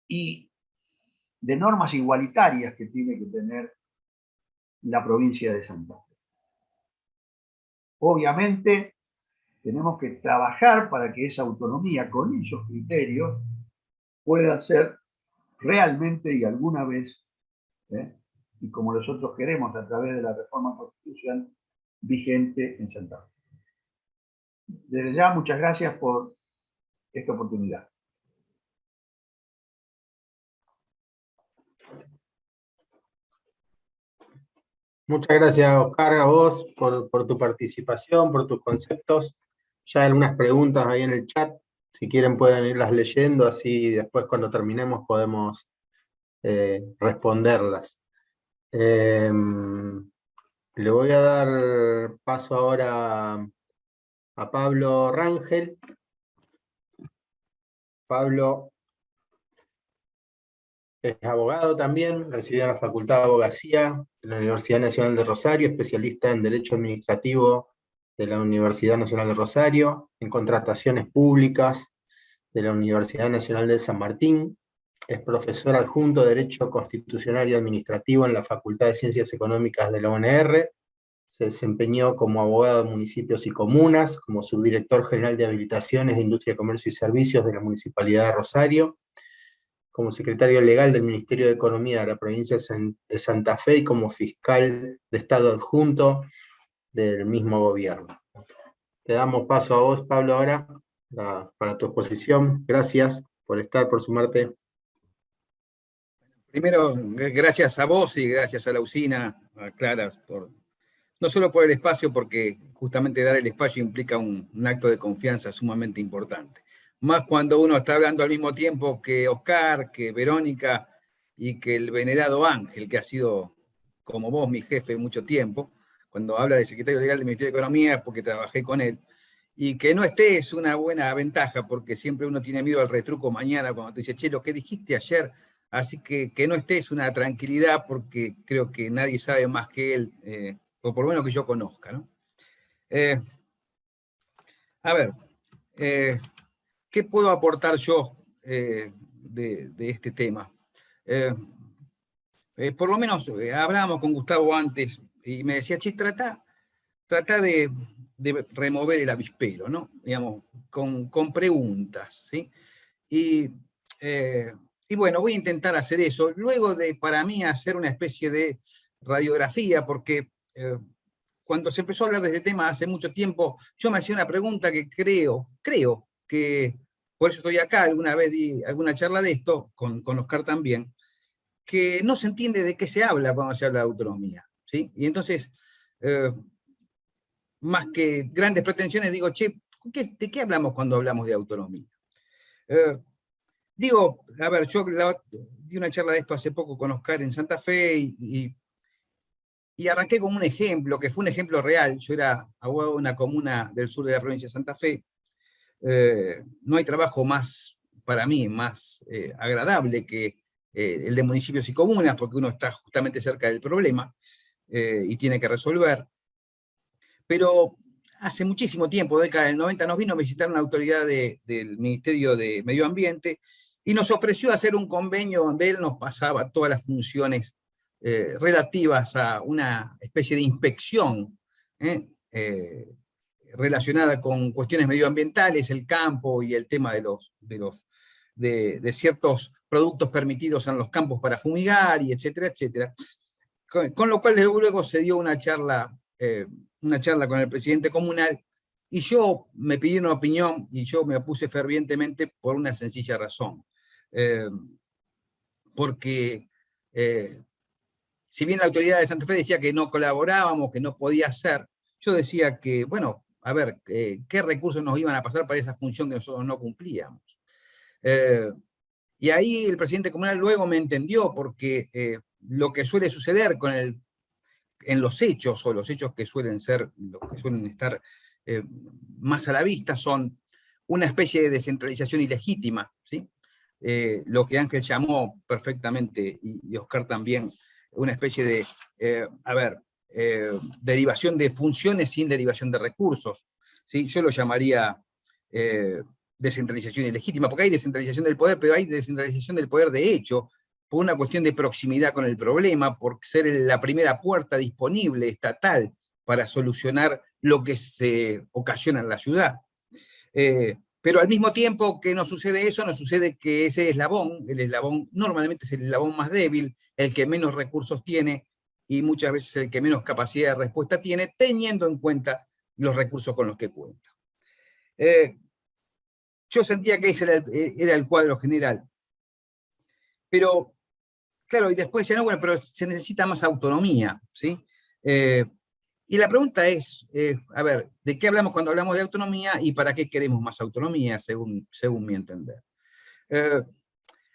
y de normas igualitarias que tiene que tener la provincia de Santa Fe. Obviamente, tenemos que trabajar para que esa autonomía, con esos criterios, pueda ser realmente y alguna vez, y como nosotros queremos a través de la reforma constitucional, vigente en Santa Fe. Desde ya, muchas gracias por esta oportunidad. Muchas gracias, Oscar, a vos por tu participación, por tus conceptos. Ya hay algunas preguntas ahí en el chat. Si quieren pueden irlas leyendo, así después cuando terminemos podemos responderlas. Le voy a dar paso ahora a Pablo Rangel. Pablo es abogado también, recibido en la Facultad de Abogacía de la Universidad Nacional de Rosario, especialista en Derecho Administrativo de la Universidad Nacional de Rosario, en contrataciones públicas de la Universidad Nacional de San Martín, es profesor adjunto de Derecho Constitucional y Administrativo en la Facultad de Ciencias Económicas de la UNR, se desempeñó como abogado de municipios y comunas, como subdirector general de habilitaciones de Industria, Comercio y Servicios de la Municipalidad de Rosario, como secretario legal del Ministerio de Economía de la provincia de Santa Fe y como fiscal de Estado adjunto del mismo gobierno. Te damos paso a vos, Pablo, ahora para tu exposición. Gracias por estar, por sumarte. Primero, gracias a vos y gracias a la usina, a Clara, no solo por el espacio, porque justamente dar el espacio implica un acto de confianza sumamente importante. Más cuando uno está hablando al mismo tiempo que Oscar, que Verónica y que el venerado Ángel, que ha sido, como vos, mi jefe mucho tiempo. Cuando habla de secretario legal del Ministerio de Economía es porque trabajé con él. Y que no esté es una buena ventaja, porque siempre uno tiene miedo al retruco mañana cuando te dice, che, lo que dijiste ayer. Así que no esté es una tranquilidad, porque creo que nadie sabe más que él, o por lo menos que yo conozca, ¿no? A ver, ¿qué puedo aportar yo de este tema? Por lo menos hablábamos con Gustavo antes y me decía, che, trata de remover el avispero, ¿no? Digamos, con preguntas, ¿sí? Y bueno, voy a intentar hacer eso. Luego de, para mí, hacer una especie de radiografía, porque cuando se empezó a hablar de este tema hace mucho tiempo, yo me hacía una pregunta que creo que, por eso estoy acá, alguna vez di alguna charla de esto, con Oscar también, que no se entiende de qué se habla cuando se habla de autonomía, ¿sí? Y entonces, más que grandes pretensiones, digo, che, ¿de qué hablamos cuando hablamos de autonomía? Digo, a ver, yo di una charla de esto hace poco con Oscar en Santa Fe y arranqué con un ejemplo, que fue un ejemplo real. Yo era abogado de una comuna del sur de la provincia de Santa Fe. No hay trabajo más, para mí, más agradable que el de municipios y comunas, porque uno está justamente cerca del problema y tiene que resolver. Pero hace muchísimo tiempo, década del 90, nos vino a visitar una autoridad del Ministerio de Medio Ambiente y nos ofreció hacer un convenio donde él nos pasaba todas las funciones relativas a una especie de inspección relacionada con cuestiones medioambientales, el campo y el tema de ciertos productos permitidos en los campos para fumigar, y etcétera, etcétera. Con lo cual, desde luego, se dio una charla con el presidente comunal, y yo me pidí una opinión, y yo me opuse fervientemente por una sencilla razón. porque si bien la autoridad de Santa Fe decía que no colaborábamos, que no podía ser, yo decía que, bueno, a ver, ¿qué recursos nos iban a pasar para esa función que nosotros no cumplíamos? Y ahí el presidente comunal luego me entendió, porque lo que suele suceder en los hechos, o los hechos que suelen ser, los que suelen estar más a la vista, son una especie de descentralización ilegítima, ¿sí? Lo que Ángel llamó perfectamente, y Oscar también, una especie de, derivación de funciones sin derivación de recursos, ¿sí? Yo lo llamaría descentralización ilegítima, porque hay descentralización del poder, pero hay descentralización del poder de hecho, por una cuestión de proximidad con el problema, por ser la primera puerta disponible estatal para solucionar lo que se ocasiona en la ciudad. Pero al mismo tiempo que no sucede eso, no sucede que ese eslabón, el eslabón normalmente es el eslabón más débil, el que menos recursos tiene, y muchas veces el que menos capacidad de respuesta tiene, teniendo en cuenta los recursos con los que cuenta. Yo sentía que ese era el cuadro general. Pero, claro, y después decía, no, bueno, pero se necesita más autonomía, ¿sí? Y la pregunta es, a ver, ¿de qué hablamos cuando hablamos de autonomía y para qué queremos más autonomía, según mi entender?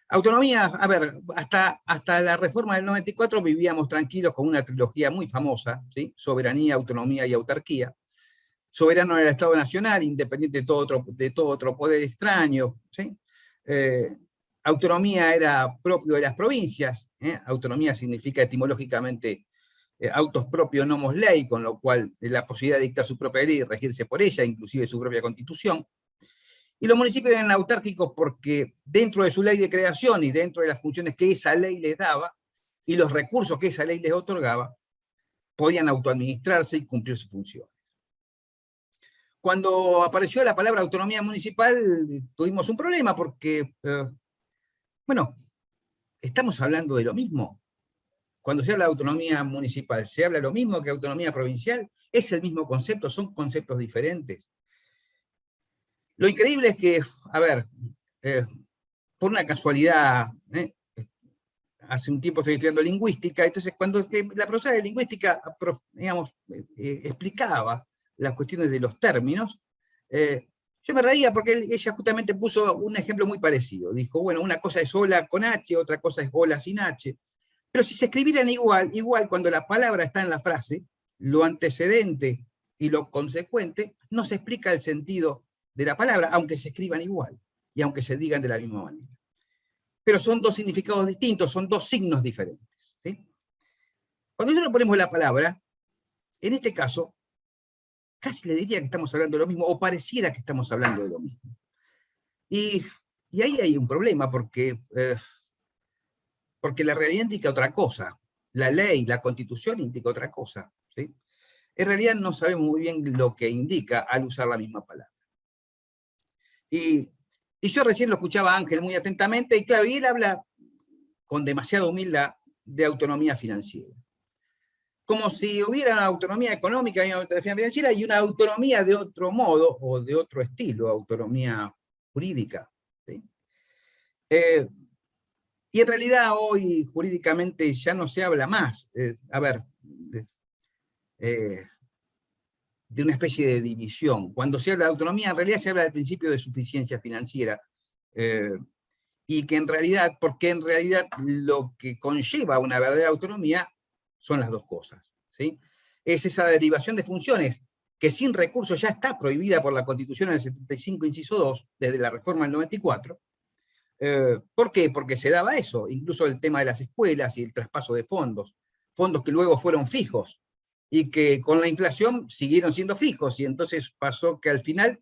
Autonomía, a ver, hasta la reforma del 94 vivíamos tranquilos con una trilogía muy famosa, ¿sí? Soberanía, autonomía y autarquía. Soberano era el Estado Nacional, independiente de todo otro poder extraño, ¿sí? Autonomía era propio de las provincias, autonomía significa etimológicamente autos propios nomos ley, con lo cual la posibilidad de dictar su propia ley y regirse por ella, inclusive su propia constitución. Y los municipios eran autárquicos porque dentro de su ley de creación y dentro de las funciones que esa ley les daba y los recursos que esa ley les otorgaba, podían autoadministrarse y cumplir sus funciones. Cuando apareció la palabra autonomía municipal, tuvimos un problema porque, bueno, estamos hablando de lo mismo. Cuando se habla de autonomía municipal, ¿se habla lo mismo que autonomía provincial? ¿Es el mismo concepto? ¿Son conceptos diferentes? Lo increíble es que, a ver, por una casualidad, hace un tiempo estoy estudiando lingüística, entonces cuando la profesora de lingüística, digamos, explicaba las cuestiones de los términos, yo me reía porque ella justamente puso un ejemplo muy parecido. Dijo, bueno, una cosa es hola con H, otra cosa es hola sin H, pero si se escribieran igual cuando la palabra está en la frase, lo antecedente y lo consecuente, no se explica el sentido de la palabra, aunque se escriban igual, y aunque se digan de la misma manera. Pero son dos significados distintos, son dos signos diferentes, ¿sí? Cuando nosotros ponemos la palabra, en este caso, casi le diría que estamos hablando de lo mismo, o pareciera que estamos hablando de lo mismo. Y ahí hay un problema, porque la realidad indica otra cosa. La ley, la Constitución indica otra cosa, ¿sí? En realidad no sabemos muy bien lo que indica al usar la misma palabra. Y yo recién lo escuchaba a Ángel muy atentamente, y claro, y él habla con demasiada humildad de autonomía financiera. Como si hubiera una autonomía económica y una autonomía financiera y una autonomía de otro modo o de otro estilo, autonomía jurídica, ¿sí? Y en realidad hoy jurídicamente ya no se habla más, de una especie de división. Cuando se habla de autonomía, en realidad se habla del principio de suficiencia financiera, y que en realidad, porque en realidad lo que conlleva una verdadera autonomía son las dos cosas, ¿sí? Es esa derivación de funciones que sin recursos ya está prohibida por la Constitución en el 75, inciso 2, desde la reforma del 94. ¿Por qué? Porque se daba eso, incluso el tema de las escuelas y el traspaso de fondos que luego fueron fijos, y que con la inflación siguieron siendo fijos, y entonces pasó que al final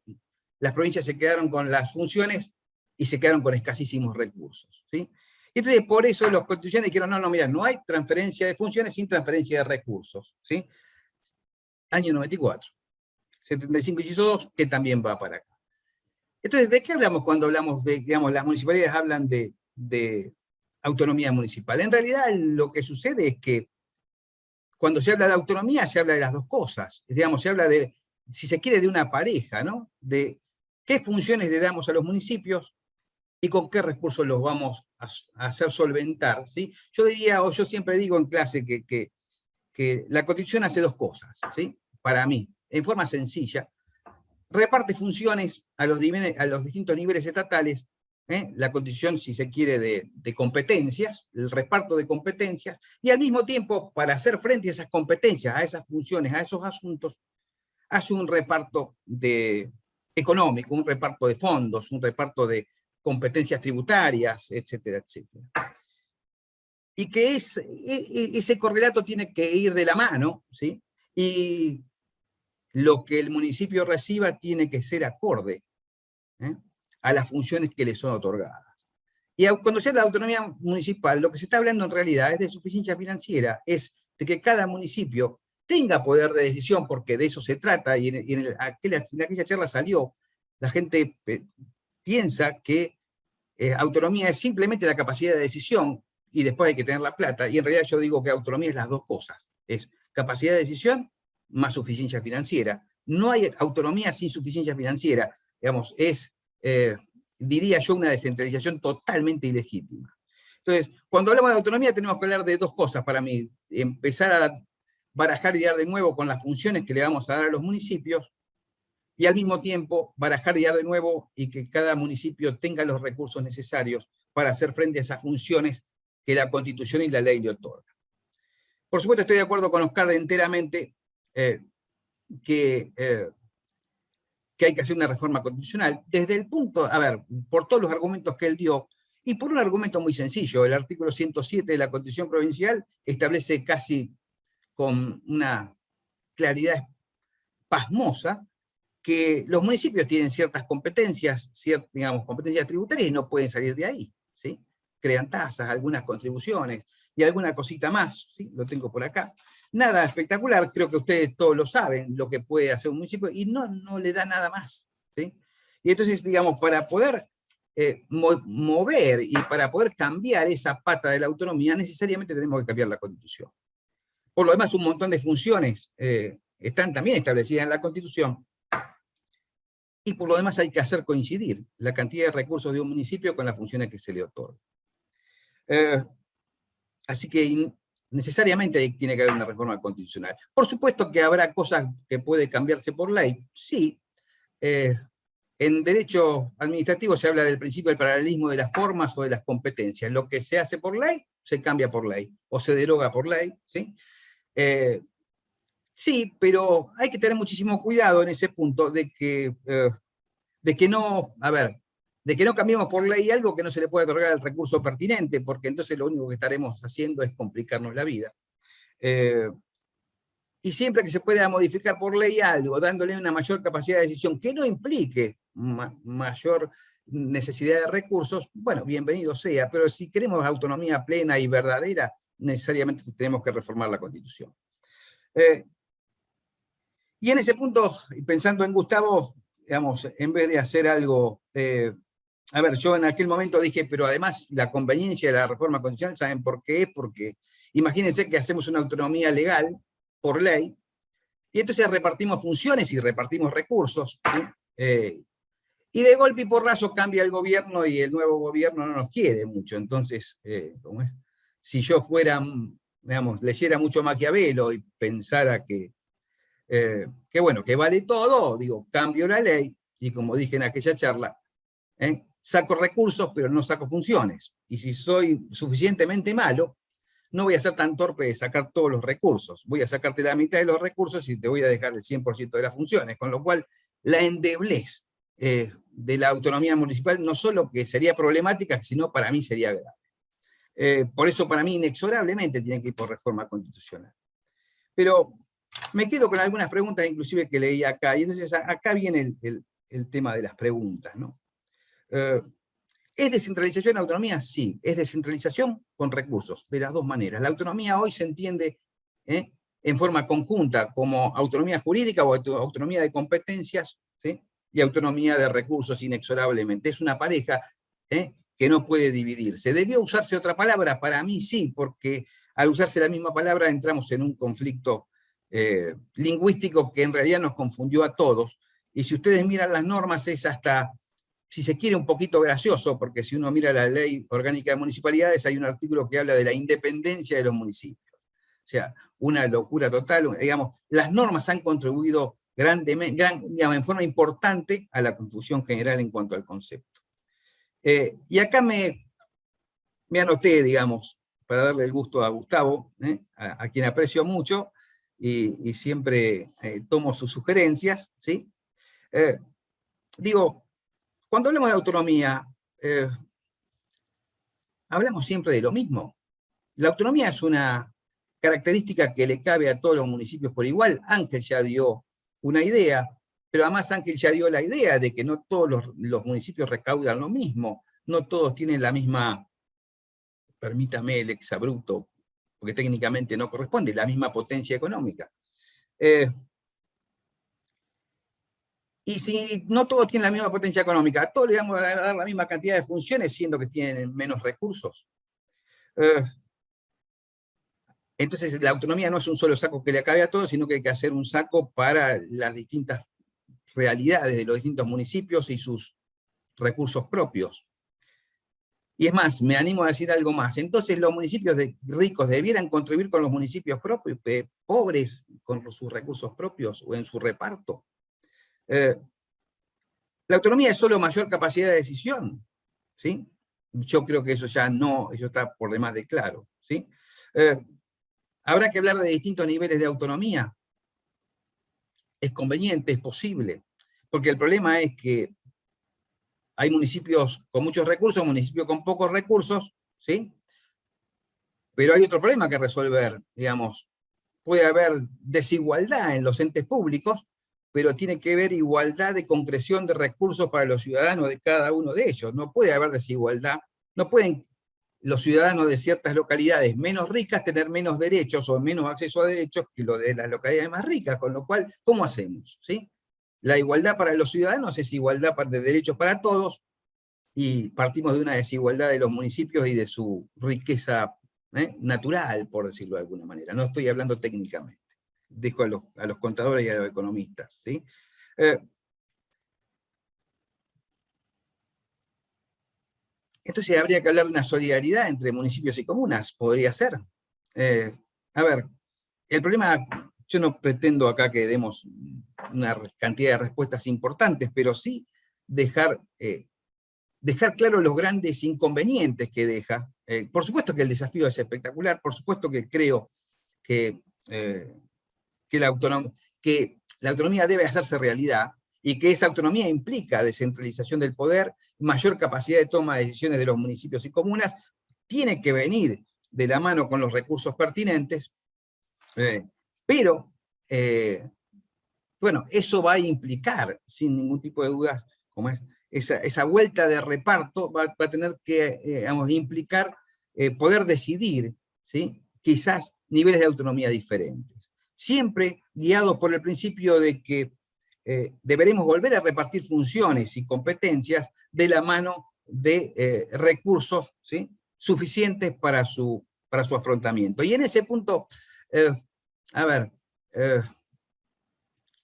las provincias se quedaron con las funciones y se quedaron con escasísimos recursos, ¿sí? Y entonces por eso los constitucionales dijeron, no, mira, no hay transferencia de funciones sin transferencia de recursos, ¿sí? Año 94, 75 inciso 2, que también va para acá. Entonces, ¿de qué hablamos cuando hablamos de, digamos, las municipalidades hablan de autonomía municipal? En realidad lo que sucede es que cuando se habla de autonomía se habla de las dos cosas, digamos, se habla de, si se quiere, de una pareja, ¿no? De qué funciones le damos a los municipios y con qué recursos los vamos a hacer solventar, ¿sí? Yo diría, o yo siempre digo en clase que la Constitución hace dos cosas, ¿sí? Para mí, en forma sencilla, reparte funciones a los distintos niveles estatales, la Constitución, si se quiere, de competencias, el reparto de competencias, y al mismo tiempo, para hacer frente a esas competencias, a esas funciones, a esos asuntos, hace un reparto económico, un reparto de fondos, un reparto de competencias tributarias, etcétera, etcétera. Y que ese correlato tiene que ir de la mano, ¿sí? Y lo que el municipio reciba tiene que ser acorde a las funciones que le son otorgadas. Y cuando se habla de autonomía municipal, lo que se está hablando en realidad es de suficiencia financiera, es de que cada municipio tenga poder de decisión, porque de eso se trata, y en aquella charla salió, la gente piensa que autonomía es simplemente la capacidad de decisión, y después hay que tener la plata, y en realidad yo digo que autonomía es las dos cosas, es capacidad de decisión más suficiencia financiera. No hay autonomía sin suficiencia financiera, digamos, es, diría yo, una descentralización totalmente ilegítima. Entonces, cuando hablamos de autonomía tenemos que hablar de dos cosas para mí, empezar a barajar y dar de nuevo con las funciones que le vamos a dar a los municipios, y al mismo tiempo barajar y dar de nuevo y que cada municipio tenga los recursos necesarios para hacer frente a esas funciones que la Constitución y la ley le otorgan. Por supuesto, estoy de acuerdo con Oscar enteramente que hay que hacer una reforma constitucional desde el punto, a ver, por todos los argumentos que él dio, y por un argumento muy sencillo. El artículo 107 de la Constitución Provincial establece casi con una claridad pasmosa que los municipios tienen ciertas competencias, digamos, competencias tributarias, y no pueden salir de ahí, ¿sí? Crean tasas, algunas contribuciones, y alguna cosita más, ¿sí? Lo tengo por acá. Nada espectacular, creo que ustedes todos lo saben, lo que puede hacer un municipio, y no le da nada más, ¿sí? Y entonces, digamos, para poder mover y para poder cambiar esa pata de la autonomía, necesariamente tenemos que cambiar la Constitución. Por lo demás, un montón de funciones están también establecidas en la Constitución, y por lo demás hay que hacer coincidir la cantidad de recursos de un municipio con las funciones que se le otorgan. Así que necesariamente tiene que haber una reforma constitucional. Por supuesto que habrá cosas que pueden cambiarse por ley, sí. En derecho administrativo se habla del principio del paralelismo de las formas o de las competencias. Lo que se hace por ley, se cambia por ley, o se deroga por ley, ¿sí? Sí, pero hay que tener muchísimo cuidado en ese punto de que no, a ver, de que no cambiemos por ley algo que no se le puede otorgar el recurso pertinente, porque entonces lo único que estaremos haciendo es complicarnos la vida. Y siempre que se pueda modificar por ley algo, dándole una mayor capacidad de decisión que no implique mayor necesidad de recursos, bueno, bienvenido sea, pero si queremos autonomía plena y verdadera, necesariamente tenemos que reformar la Constitución. Y en ese punto, pensando en Gustavo, digamos, en vez de hacer algo... a ver, yo en aquel momento dije, pero además la conveniencia de la reforma constitucional, ¿saben por qué? Es porque imagínense que hacemos una autonomía legal, por ley, y entonces repartimos funciones y repartimos recursos, ¿sí? Y de golpe y porrazo cambia el gobierno y el nuevo gobierno no nos quiere mucho. Entonces, ¿cómo es? Si yo fuera, digamos, leyera mucho Maquiavelo y pensara que bueno, que vale todo, digo, cambio la ley, y como dije en aquella charla, saco recursos, pero no saco funciones. Y si soy suficientemente malo, no voy a ser tan torpe de sacar todos los recursos. Voy a sacarte la mitad de los recursos y te voy a dejar el 100% de las funciones. Con lo cual, la endeblez de la autonomía municipal no solo que sería problemática, sino para mí sería grave. Por eso, para mí, inexorablemente tiene que ir por reforma constitucional. Pero me quedo con algunas preguntas, inclusive, que leí acá. Y entonces, acá viene el tema de las preguntas, ¿no? ¿Es descentralización y autonomía? Sí, es descentralización con recursos, de las dos maneras. La autonomía hoy se entiende en forma conjunta como autonomía jurídica o autonomía de competencias, ¿sí? Y autonomía de recursos inexorablemente. Es una pareja que no puede dividirse. ¿Debió usarse otra palabra? Para mí sí, porque al usarse la misma palabra entramos en un conflicto lingüístico que en realidad nos confundió a todos. Y si ustedes miran las normas, es hasta si se quiere, un poquito gracioso, porque si uno mira la Ley Orgánica de Municipalidades, hay un artículo que habla de la independencia de los municipios. O sea, una locura total. Digamos, las normas han contribuido digamos, en forma importante a la confusión general en cuanto al concepto. Y acá me anoté, digamos, para darle el gusto a Gustavo, a quien aprecio mucho, y siempre tomo sus sugerencias, ¿sí? Digo, cuando hablamos de autonomía, hablamos siempre de lo mismo. La autonomía es una característica que le cabe a todos los municipios por igual. Ángel ya dio una idea, pero además Ángel ya dio la idea de que no todos los municipios recaudan lo mismo, no todos tienen la misma, permítame el exabrupto, porque técnicamente no corresponde, la misma potencia económica. Y si no todos tienen la misma potencia económica, a todos le vamos a dar la misma cantidad de funciones, siendo que tienen menos recursos. Entonces la autonomía no es un solo saco que le cabe a todos, sino que hay que hacer un saco para las distintas realidades de los distintos municipios y sus recursos propios. Y es más, me animo a decir algo más. Entonces los municipios ricos debieran contribuir con los municipios propios, pobres con sus recursos propios o en su reparto. La autonomía es solo mayor capacidad de decisión, ¿sí? Yo creo que eso ya no, eso está por demás de claro, ¿sí? Habrá que hablar de distintos niveles de autonomía. Es conveniente, es posible, porque el problema es que hay municipios con muchos recursos, municipios con pocos recursos, ¿sí? Pero hay otro problema que resolver, digamos. Puede haber desigualdad en los entes públicos, pero tiene que haber igualdad de concreción de recursos para los ciudadanos de cada uno de ellos. No puede haber desigualdad, no pueden los ciudadanos de ciertas localidades menos ricas tener menos derechos o menos acceso a derechos que los de las localidades más ricas, con lo cual, ¿cómo hacemos? ¿Sí? La igualdad para los ciudadanos es igualdad de derechos para todos, y partimos de una desigualdad de los municipios y de su riqueza natural, por decirlo de alguna manera. No estoy hablando técnicamente. Dejo a los contadores y a los economistas, ¿sí? Entonces habría que hablar de una solidaridad entre municipios y comunas, podría ser. A ver, el problema, yo no pretendo acá que demos una cantidad de respuestas importantes, pero sí dejar claro los grandes inconvenientes que deja. Por supuesto que el desafío es espectacular, por supuesto que creo que la autonomía debe hacerse realidad, y que esa autonomía implica descentralización del poder, mayor capacidad de toma de decisiones de los municipios y comunas, tiene que venir de la mano con los recursos pertinentes, pero, bueno, eso va a implicar, sin ningún tipo de dudas, como es esa vuelta de reparto, va a tener que digamos, implicar poder decidir, ¿sí? Quizás niveles de autonomía diferentes. Siempre guiados por el principio de que deberemos volver a repartir funciones y competencias de la mano de recursos, ¿sí? Suficientes para su afrontamiento. Y en ese punto, a ver,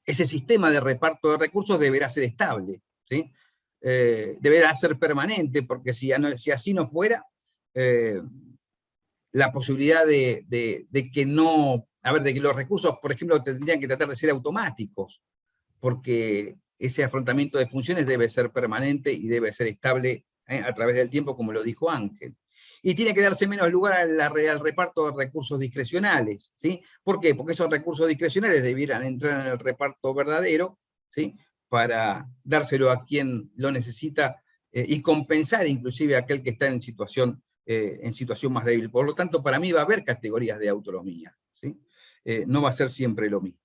ese sistema de reparto de recursos deberá ser estable, ¿sí? Deberá ser permanente, porque si así no fuera, la posibilidad de que no, de que los recursos, por ejemplo, tendrían que tratar de ser automáticos, porque ese afrontamiento de funciones debe ser permanente y debe ser estable a través del tiempo, como lo dijo Ángel. Y tiene que darse menos lugar al reparto de recursos discrecionales, ¿sí? ¿Por qué? Porque esos recursos discrecionales debieran entrar en el reparto verdadero, ¿sí? Para dárselo a quien lo necesita y compensar inclusive a aquel que está en situación más débil. Por lo tanto, para mí va a haber categorías de autonomía, ¿sí? No va a ser siempre lo mismo.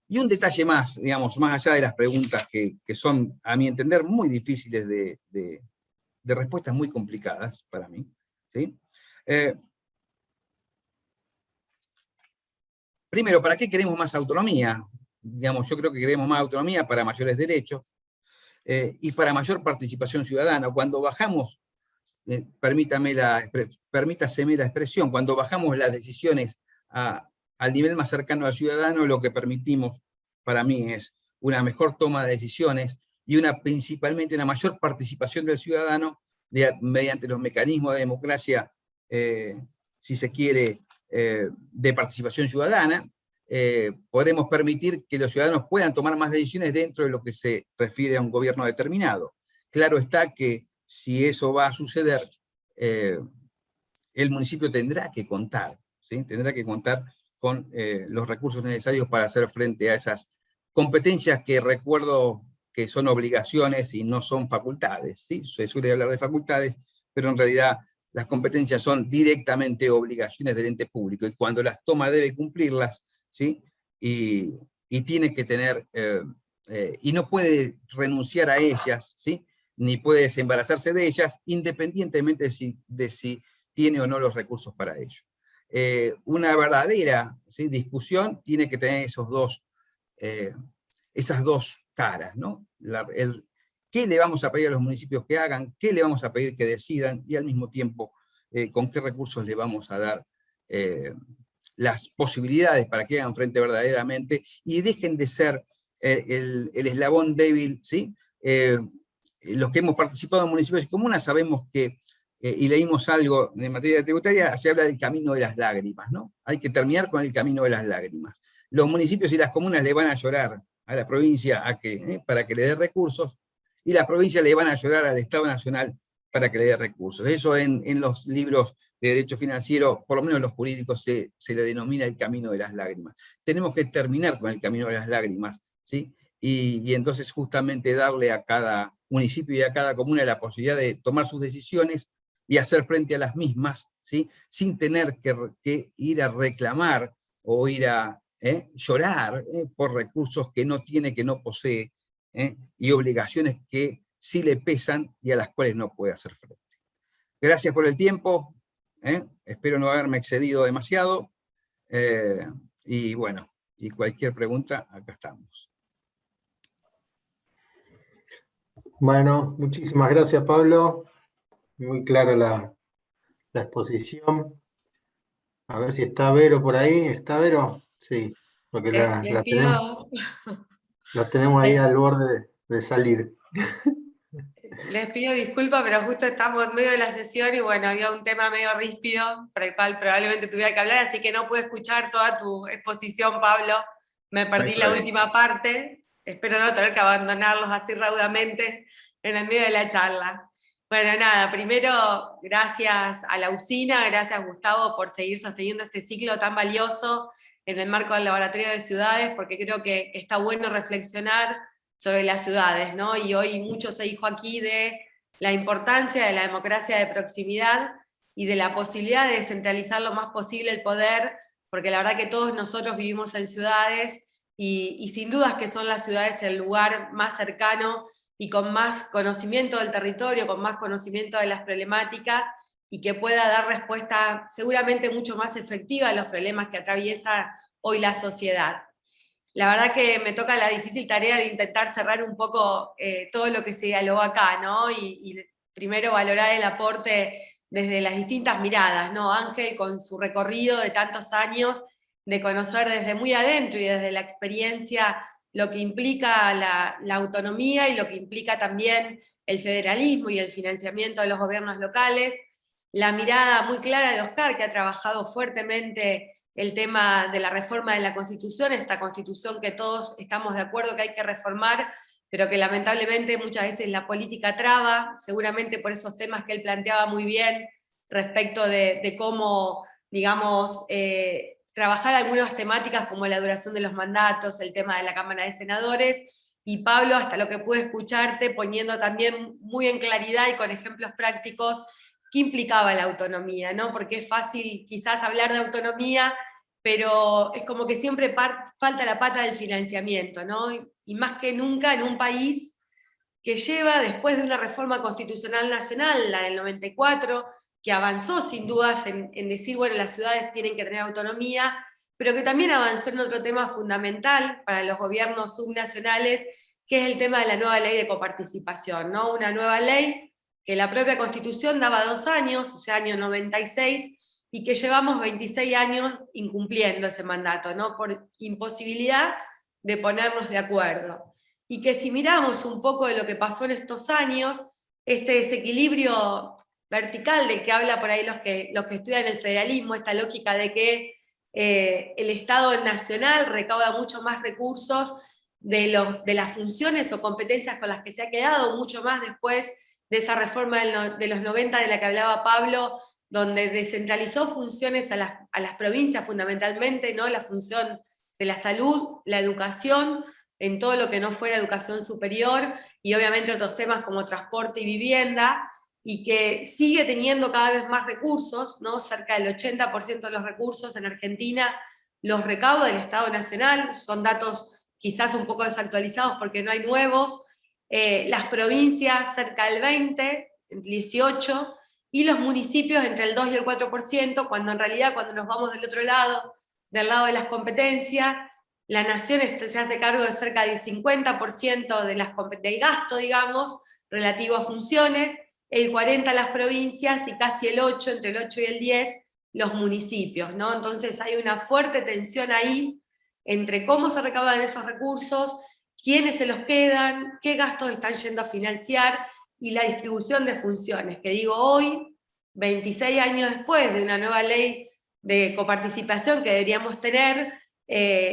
Y un detalle más, digamos, más allá de las preguntas que son, a mi entender, muy difíciles de respuestas muy complicadas para mí, ¿sí? Primero, ¿para qué queremos más autonomía? Digamos, yo creo que queremos más autonomía para mayores derechos y para mayor participación ciudadana. Cuando bajamos, permítaseme la expresión, cuando bajamos las decisiones al nivel más cercano al ciudadano, lo que permitimos, para mí, es una mejor toma de decisiones y principalmente una mayor participación del ciudadano mediante los mecanismos de democracia, si se quiere, de participación ciudadana. Podemos permitir que los ciudadanos puedan tomar más decisiones dentro de lo que se refiere a un gobierno determinado. Claro está que si eso va a suceder, el municipio tendrá que contar, ¿sí? Tendrá que contar con los recursos necesarios para hacer frente a esas competencias que recuerdo que son obligaciones y no son facultades, ¿sí? Se suele hablar de facultades, pero en realidad las competencias son directamente obligaciones del ente público, y cuando las toma debe cumplirlas, ¿sí? Y tiene que tener, y no puede renunciar a ellas, ¿sí? Ni puede desembarazarse de ellas, independientemente de si tiene o no los recursos para ello. Una verdadera, ¿sí?, discusión tiene que tener esas dos caras, ¿no? ¿Qué le vamos a pedir a los municipios que hagan? ¿Qué le vamos a pedir que decidan? Y al mismo tiempo, ¿con qué recursos le vamos a dar las posibilidades para que hagan frente verdaderamente y dejen de ser el eslabón débil, ¿sí? Los que hemos participado en municipios y comunas sabemos que, y leímos algo en materia tributaria, se habla del camino de las lágrimas, ¿no? Hay que terminar con el camino de las lágrimas. Los municipios y las comunas le van a llorar a la provincia para que le dé recursos, y las provincias le van a llorar al Estado Nacional para que le dé recursos. Eso en los libros de derecho financiero, por lo menos los jurídicos, se le denomina el camino de las lágrimas. Tenemos que terminar con el camino de las lágrimas, ¿sí? Y entonces justamente darle a cada municipio y a cada comuna la posibilidad de tomar sus decisiones y hacer frente a las mismas, ¿sí?, sin tener que ir a reclamar o ir a llorar por recursos que no tiene, que no posee, y obligaciones que sí le pesan y a las cuales no puede hacer frente. Gracias por el tiempo, espero no haberme excedido demasiado, y bueno, y cualquier pregunta, acá estamos. Bueno, muchísimas gracias, Pablo. Muy clara la exposición. A ver si está Vero por ahí. ¿Está Vero? Sí, porque la tenemos ahí al borde de salir. Les pido disculpas, pero justo estamos en medio de la sesión y bueno, había un tema medio ríspido por el cual probablemente tuviera que hablar, así que no pude escuchar toda tu exposición, Pablo. Me perdí la última parte. Espero no tener que abandonarlos así raudamente en el medio de la charla. Bueno, nada, primero, gracias a la usina, gracias Gustavo por seguir sosteniendo este ciclo tan valioso en el marco del Laboratorio de Ciudades, porque creo que está bueno reflexionar sobre las ciudades, ¿no? Y hoy mucho se dijo aquí de la importancia de la democracia de proximidad y de la posibilidad de descentralizar lo más posible el poder, porque la verdad que todos nosotros vivimos en ciudades y sin dudas que son las ciudades el lugar más cercano y con más conocimiento del territorio, con más conocimiento de las problemáticas, y que pueda dar respuesta seguramente mucho más efectiva a los problemas que atraviesa hoy la sociedad. La verdad que me toca la difícil tarea de intentar cerrar un poco todo lo que se dialogó acá, ¿no? Y primero valorar el aporte desde las distintas miradas, ¿no? Ángel, con su recorrido de tantos años, de conocer desde muy adentro y desde la experiencia lo que implica la autonomía y lo que implica también el federalismo y el financiamiento de los gobiernos locales. La mirada muy clara de Oscar, que ha trabajado fuertemente el tema de la reforma de la Constitución, esta Constitución que todos estamos de acuerdo que hay que reformar, pero que lamentablemente muchas veces la política traba, seguramente por esos temas que él planteaba muy bien respecto de cómo, digamos, trabajar algunas temáticas como la duración de los mandatos, el tema de la Cámara de Senadores, y Pablo, hasta lo que pude escucharte, poniendo también muy en claridad y con ejemplos prácticos qué implicaba la autonomía, ¿no? Porque es fácil quizás hablar de autonomía, pero es como que siempre falta la pata del financiamiento, ¿no? Y más que nunca en un país que lleva, después de una reforma constitucional nacional, la del 94, que avanzó sin dudas en decir, bueno, las ciudades tienen que tener autonomía, pero que también avanzó en otro tema fundamental para los gobiernos subnacionales, que es el tema de la nueva ley de coparticipación, ¿no? Una nueva ley que la propia Constitución daba 2 años, o sea, año 96, y que llevamos 26 años incumpliendo ese mandato, ¿no? Por imposibilidad de ponernos de acuerdo. Y que si miramos un poco de lo que pasó en estos años, este desequilibrio vertical del que habla por ahí los que estudian el federalismo, esta lógica de que el Estado nacional recauda mucho más recursos de las funciones o competencias con las que se ha quedado, mucho más después de esa reforma de los 90 de la que hablaba Pablo, donde descentralizó funciones a las provincias fundamentalmente, ¿no? La función de la salud, la educación, en todo lo que no fuera educación superior, y obviamente otros temas como transporte y vivienda, y que sigue teniendo cada vez más recursos, ¿no? Cerca del 80% de los recursos en Argentina los recauda el Estado Nacional, son datos quizás un poco desactualizados porque no hay nuevos, las provincias cerca del 20, 18%, y los municipios entre el 2 y el 4%, cuando en realidad cuando nos vamos del otro lado, del lado de las competencias, la nación se hace cargo de cerca del 50% del gasto, digamos, relativo a funciones, el 40% las provincias y casi el 8%, entre el 8 y el 10%, los municipios, ¿no? Entonces hay una fuerte tensión ahí entre cómo se recaudan esos recursos, quiénes se los quedan, qué gastos están yendo a financiar, y la distribución de funciones, que digo hoy, 26 años después de una nueva ley de coparticipación que deberíamos tener,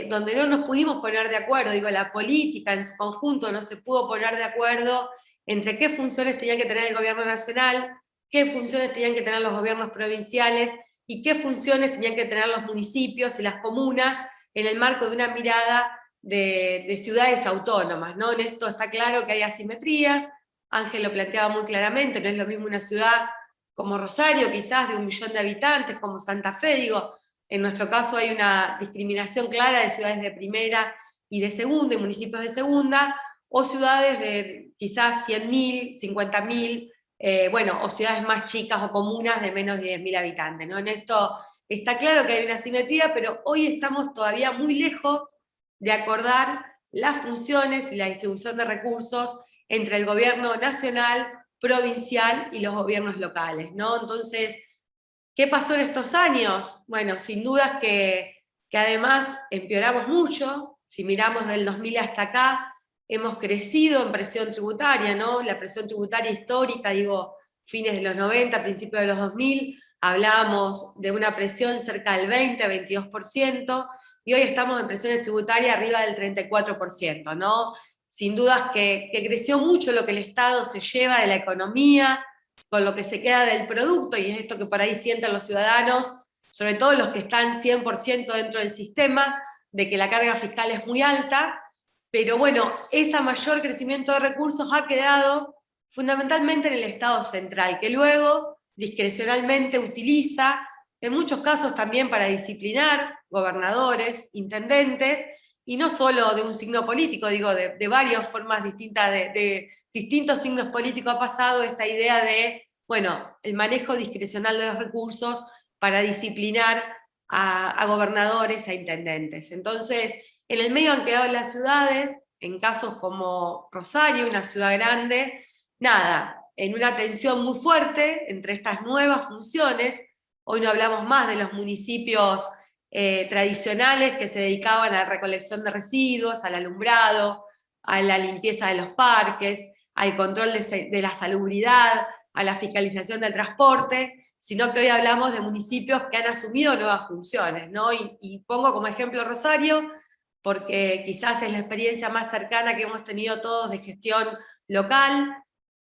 donde no nos pudimos poner de acuerdo, digo, la política en su conjunto no se pudo poner de acuerdo entre qué funciones tenía que tener el gobierno nacional, qué funciones tenían que tener los gobiernos provinciales, y qué funciones tenían que tener los municipios y las comunas en el marco de una mirada de ciudades autónomas, ¿no? En esto está claro que hay asimetrías, Ángel lo planteaba muy claramente, no es lo mismo una ciudad como Rosario, quizás de 1 millón de habitantes, como Santa Fe, digo, en nuestro caso hay una discriminación clara de ciudades de primera y de segunda, y municipios de segunda, o ciudades de quizás 100.000, 50.000, bueno, o ciudades más chicas o comunas de menos de 10.000 habitantes, ¿no? En esto está claro que hay una asimetría, pero hoy estamos todavía muy lejos de acordar las funciones y la distribución de recursos entre el gobierno nacional, provincial y los gobiernos locales, ¿no? Entonces, ¿qué pasó en estos años? Bueno, sin dudas que además empeoramos mucho. Si miramos del 2000 hasta acá, hemos crecido en presión tributaria, ¿no? La presión tributaria histórica, digo, fines de los 90, principios de los 2000, hablábamos de una presión cerca del 20-22%, y hoy estamos en presiones tributarias arriba del 34%, ¿no? Sin dudas que creció mucho lo que el Estado se lleva de la economía, con lo que se queda del producto, y es esto que por ahí sienten los ciudadanos, sobre todo los que están 100% dentro del sistema, de que la carga fiscal es muy alta, pero bueno, ese mayor crecimiento de recursos ha quedado fundamentalmente en el Estado central, que luego discrecionalmente utiliza, en muchos casos también para disciplinar gobernadores, intendentes, y no solo de un signo político, digo, de varias formas distintas, de distintos signos políticos ha pasado esta idea de, bueno, el manejo discrecional de los recursos para disciplinar a gobernadores, a intendentes. Entonces, en el medio han quedado las ciudades, en casos como Rosario, una ciudad grande, nada, en una tensión muy fuerte entre estas nuevas funciones. Hoy no hablamos más de los municipios tradicionales que se dedicaban a la recolección de residuos, al alumbrado, a la limpieza de los parques, al control de la salubridad, a la fiscalización del transporte, sino que hoy hablamos de municipios que han asumido nuevas funciones, ¿no? Y pongo como ejemplo Rosario, porque quizás es la experiencia más cercana que hemos tenido todos de gestión local,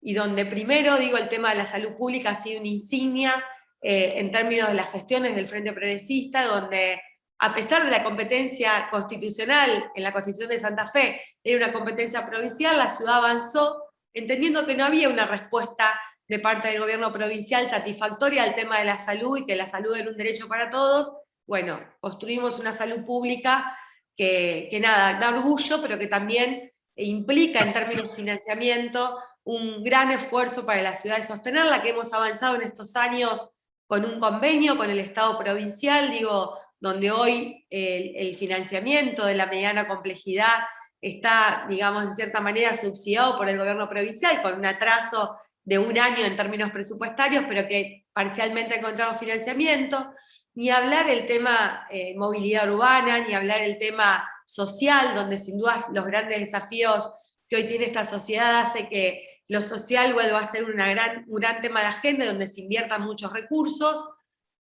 y donde primero, digo, el tema de la salud pública ha sido una insignia, en términos de las gestiones del Frente Progresista, donde a pesar de la competencia constitucional en la Constitución de Santa Fe, era una competencia provincial, la ciudad avanzó, entendiendo que no había una respuesta de parte del gobierno provincial satisfactoria al tema de la salud, y que la salud era un derecho para todos. Bueno, construimos una salud pública que nada, da orgullo, pero que también implica en términos de financiamiento un gran esfuerzo para la ciudad de sostenerla, que hemos avanzado en estos años con un convenio con el Estado provincial, digo, donde hoy el financiamiento de la mediana complejidad está, digamos, en cierta manera subsidiado por el gobierno provincial, con un atraso de 1 año en términos presupuestarios, pero que parcialmente ha encontrado financiamiento. Ni hablar el tema movilidad urbana, ni hablar el tema social, donde sin duda los grandes desafíos que hoy tiene esta sociedad hace que lo social vuelva a ser un gran tema de agenda, donde se inviertan muchos recursos,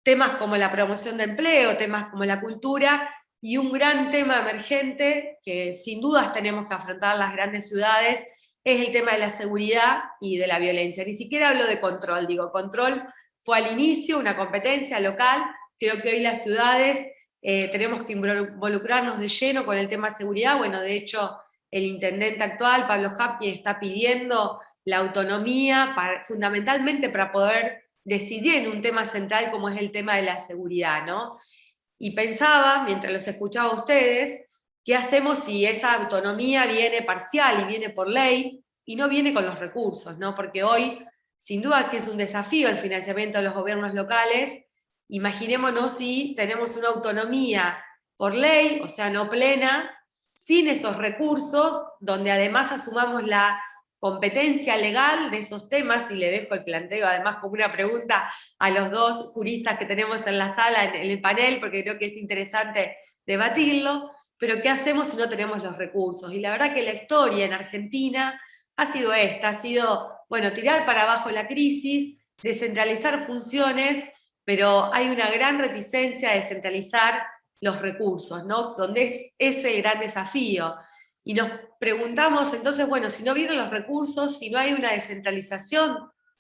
temas como la promoción de empleo, temas como la cultura, y un gran tema emergente que sin dudas tenemos que afrontar las grandes ciudades, es el tema de la seguridad y de la violencia. Ni siquiera hablo de control, digo, control fue al inicio una competencia local, creo que hoy las ciudades tenemos que involucrarnos de lleno con el tema de seguridad. Bueno, de hecho, el intendente actual, Pablo Hapkin, está pidiendo la autonomía fundamentalmente para poder decidir en un tema central como es el tema de la seguridad, ¿no? Y pensaba, mientras los escuchaba a ustedes, ¿qué hacemos si esa autonomía viene parcial y viene por ley y no viene con los recursos, ¿no? Porque hoy, sin duda que es un desafío el financiamiento de los gobiernos locales. Imaginémonos si tenemos una autonomía por ley, o sea, no plena, sin esos recursos, donde además asumamos la competencia legal de esos temas, y le dejo el planteo además como una pregunta a los dos juristas que tenemos en la sala, en el panel, porque creo que es interesante debatirlo, pero ¿qué hacemos si no tenemos los recursos? Y la verdad que la historia en Argentina ha sido esta, ha sido, bueno, tirar para abajo la crisis, descentralizar funciones, pero hay una gran reticencia a descentralizar los recursos, ¿no? Donde es el gran desafío. Y nos preguntamos entonces, bueno, si no vienen los recursos, si no hay una descentralización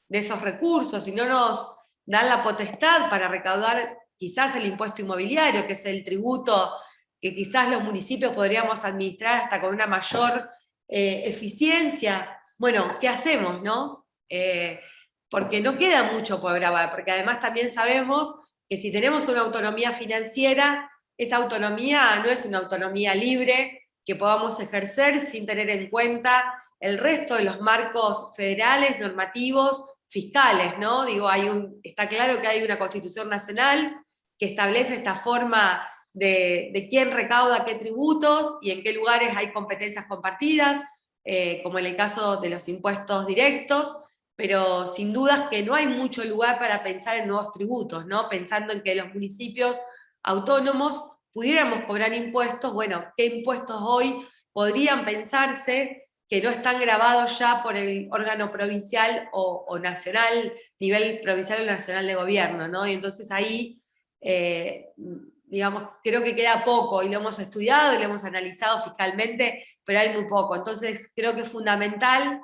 de esos recursos, si no nos dan la potestad para recaudar quizás el impuesto inmobiliario, que es el tributo que quizás los municipios podríamos administrar hasta con una mayor eficiencia, bueno, ¿qué hacemos, no? Porque no queda mucho por grabar, porque además también sabemos que si tenemos una autonomía financiera, esa autonomía no es una autonomía libre, que podamos ejercer sin tener en cuenta el resto de los marcos federales, normativos, fiscales, ¿no? Digo, está claro que hay una Constitución Nacional que establece esta forma de quién recauda qué tributos y en qué lugares hay competencias compartidas, como en el caso de los impuestos directos, pero sin dudas que no hay mucho lugar para pensar en nuevos tributos, ¿no? Pensando en que los municipios autónomos pudiéramos cobrar impuestos. Bueno, ¿qué impuestos hoy podrían pensarse que no están grabados ya por el órgano provincial o nacional, nivel provincial o nacional de gobierno, ¿no? Y entonces ahí, digamos, creo que queda poco, y lo hemos estudiado y lo hemos analizado fiscalmente, pero hay muy poco. Entonces creo que es fundamental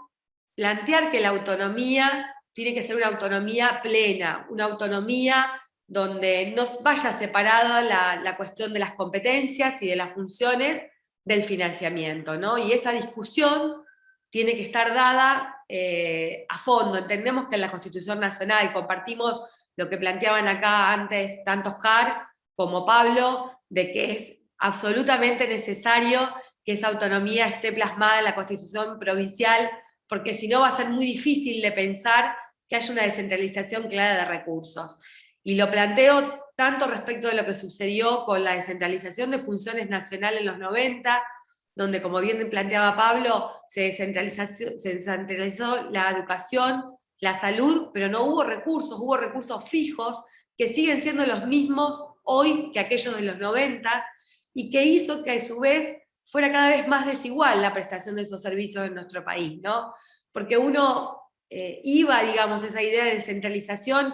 plantear que la autonomía tiene que ser una autonomía plena, una autonomía donde no vaya separada la cuestión de las competencias y de las funciones del financiamiento, ¿no? Y esa discusión tiene que estar dada a fondo. Entendemos que en la Constitución Nacional compartimos lo que planteaban acá antes tanto Oscar como Pablo, de que es absolutamente necesario que esa autonomía esté plasmada en la Constitución provincial, porque si no va a ser muy difícil de pensar que haya una descentralización clara de recursos. Y lo planteo tanto respecto de lo que sucedió con la descentralización de funciones nacionales en los 90, donde, como bien planteaba Pablo, se descentralizó la educación, la salud, pero no hubo recursos fijos que siguen siendo los mismos hoy que aquellos de los 90, y que hizo que a su vez fuera cada vez más desigual la prestación de esos servicios en nuestro país, ¿no? Porque uno iba, digamos, esa idea de descentralización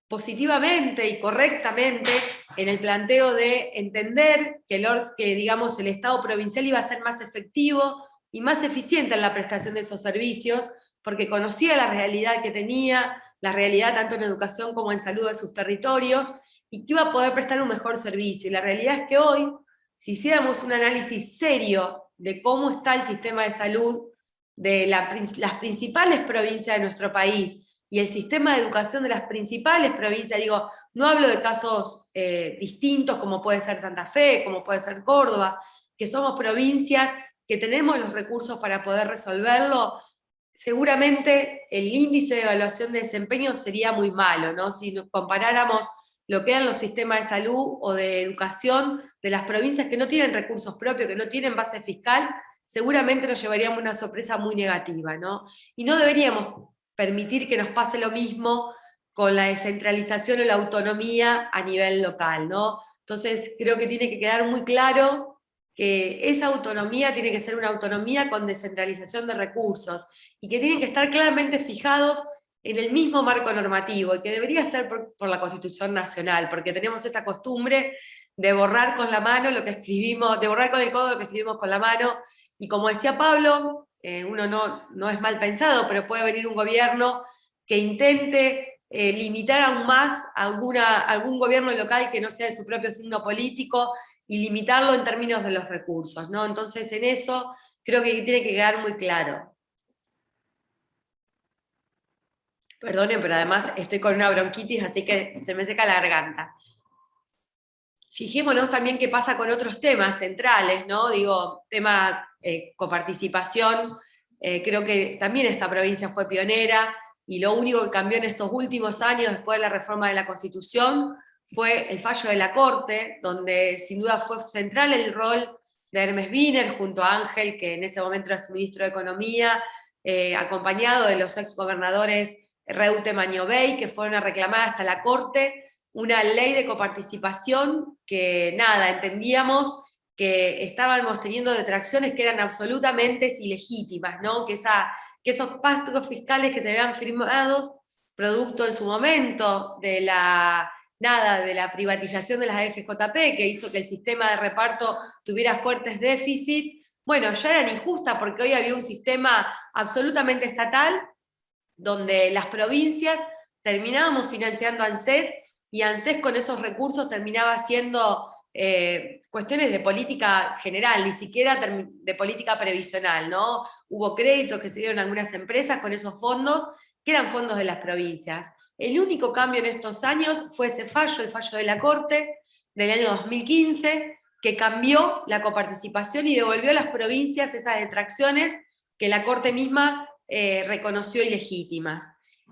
positivamente y correctamente en el planteo de entender que digamos, el Estado provincial iba a ser más efectivo y más eficiente en la prestación de esos servicios, porque conocía la realidad que tenía, la realidad tanto en educación como en salud de sus territorios, y que iba a poder prestar un mejor servicio. Y la realidad es que hoy, si hiciéramos un análisis serio de cómo está el sistema de salud de las principales provincias de nuestro país, y el sistema de educación de las principales provincias, digo, no hablo de casos distintos como puede ser Santa Fe, como puede ser Córdoba, que somos provincias que tenemos los recursos para poder resolverlo, seguramente el índice de evaluación de desempeño sería muy malo, ¿no? Si comparáramos lo que eran los sistemas de salud o de educación de las provincias que no tienen recursos propios, que no tienen base fiscal, seguramente nos llevaríamos una sorpresa muy negativa, ¿no? Y no deberíamos permitir que nos pase lo mismo con la descentralización o la autonomía a nivel local, ¿no? Entonces creo que tiene que quedar muy claro que esa autonomía tiene que ser una autonomía con descentralización de recursos, y que tienen que estar claramente fijados en el mismo marco normativo, y que debería ser por la Constitución Nacional, porque tenemos esta costumbre de borrar con la mano lo que escribimos, de borrar con el codo lo que escribimos con la mano, y como decía Pablo, uno no es mal pensado, pero puede venir un gobierno que intente limitar aún más a algún gobierno local que no sea de su propio signo político, y limitarlo en términos de los recursos, ¿no? Entonces en eso creo que tiene que quedar muy claro. Perdonen, pero además estoy con una bronquitis, así que se me seca la garganta. Fijémonos también qué pasa con otros temas centrales, ¿no? Digo, tema coparticipación, creo que también esta provincia fue pionera, y lo único que cambió en estos últimos años, después de la reforma de la Constitución, fue el fallo de la Corte, donde sin duda fue central el rol de Hermes Wiener junto a Ángel, que en ese momento era su ministro de Economía, acompañado de los exgobernadores Reutemann y Obey, que fueron a reclamar hasta la Corte una ley de coparticipación que, nada, entendíamos que estábamos teniendo detracciones que eran absolutamente ilegítimas, ¿no? Que esos pactos fiscales que se habían firmado, producto en su momento de la privatización de las AFJP, que hizo que el sistema de reparto tuviera fuertes déficits, bueno, ya eran injustas porque hoy había un sistema absolutamente estatal donde las provincias terminábamos financiando a ANSES, y ANSES con esos recursos terminaba haciendo cuestiones de política general, ni siquiera de política previsional, ¿no? Hubo créditos que se dieron a algunas empresas con esos fondos, que eran fondos de las provincias. El único cambio en estos años fue ese fallo, el fallo de la Corte del año 2015, que cambió la coparticipación y devolvió a las provincias esas detracciones que la Corte misma reconoció ilegítimas.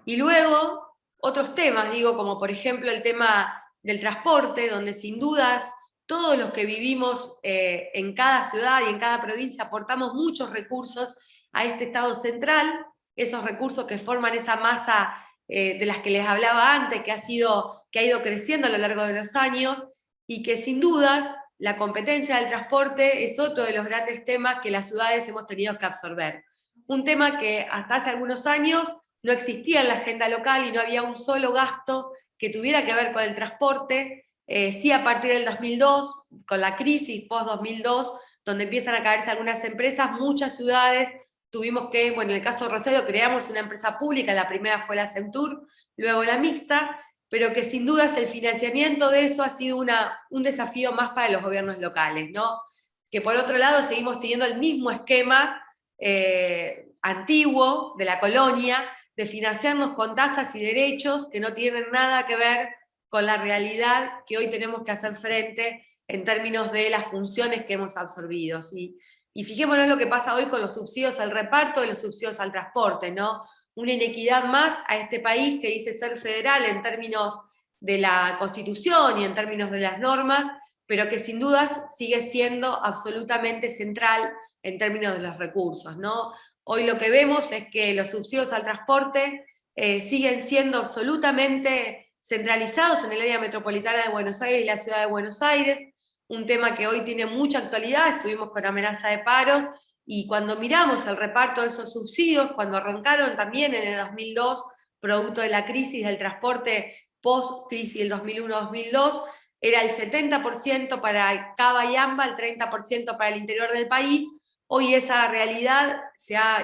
Y luego, otros temas, digo, como por ejemplo el tema del transporte, donde sin dudas todos los que vivimos en cada ciudad y en cada provincia aportamos muchos recursos a este Estado central, esos recursos que forman esa masa de las que les hablaba antes, que ha ido creciendo a lo largo de los años, y que sin dudas la competencia del transporte es otro de los grandes temas que las ciudades hemos tenido que absorber. Un tema que hasta hace algunos años no existía en la agenda local y no había un solo gasto que tuviera que ver con el transporte. Sí, a partir del 2002, con la crisis post-2002, donde empiezan a caerse algunas empresas, muchas ciudades tuvimos que, bueno, en el caso de Rosario creamos una empresa pública, la primera fue la Centur, luego la mixta, pero que sin dudas el financiamiento de eso ha sido un desafío más para los gobiernos locales, ¿no? Que por otro lado seguimos teniendo el mismo esquema antiguo de la colonia, de financiarnos con tasas y derechos que no tienen nada que ver con la realidad que hoy tenemos que hacer frente en términos de las funciones que hemos absorbido. ¿Sí? Y fijémonos lo que pasa hoy con los subsidios al reparto y los subsidios al transporte, ¿no? Una inequidad más a este país que dice ser federal en términos de la Constitución y en términos de las normas, pero que sin dudas sigue siendo absolutamente central en términos de los recursos, ¿no? Hoy lo que vemos es que los subsidios al transporte siguen siendo absolutamente centralizados en el área metropolitana de Buenos Aires y la ciudad de Buenos Aires, un tema que hoy tiene mucha actualidad, estuvimos con amenaza de paros, y cuando miramos el reparto de esos subsidios, cuando arrancaron también en el 2002, producto de la crisis del transporte post-crisis del 2001-2002, era el 70% para Cava y AMBA, el 30% para el interior del país. Hoy esa realidad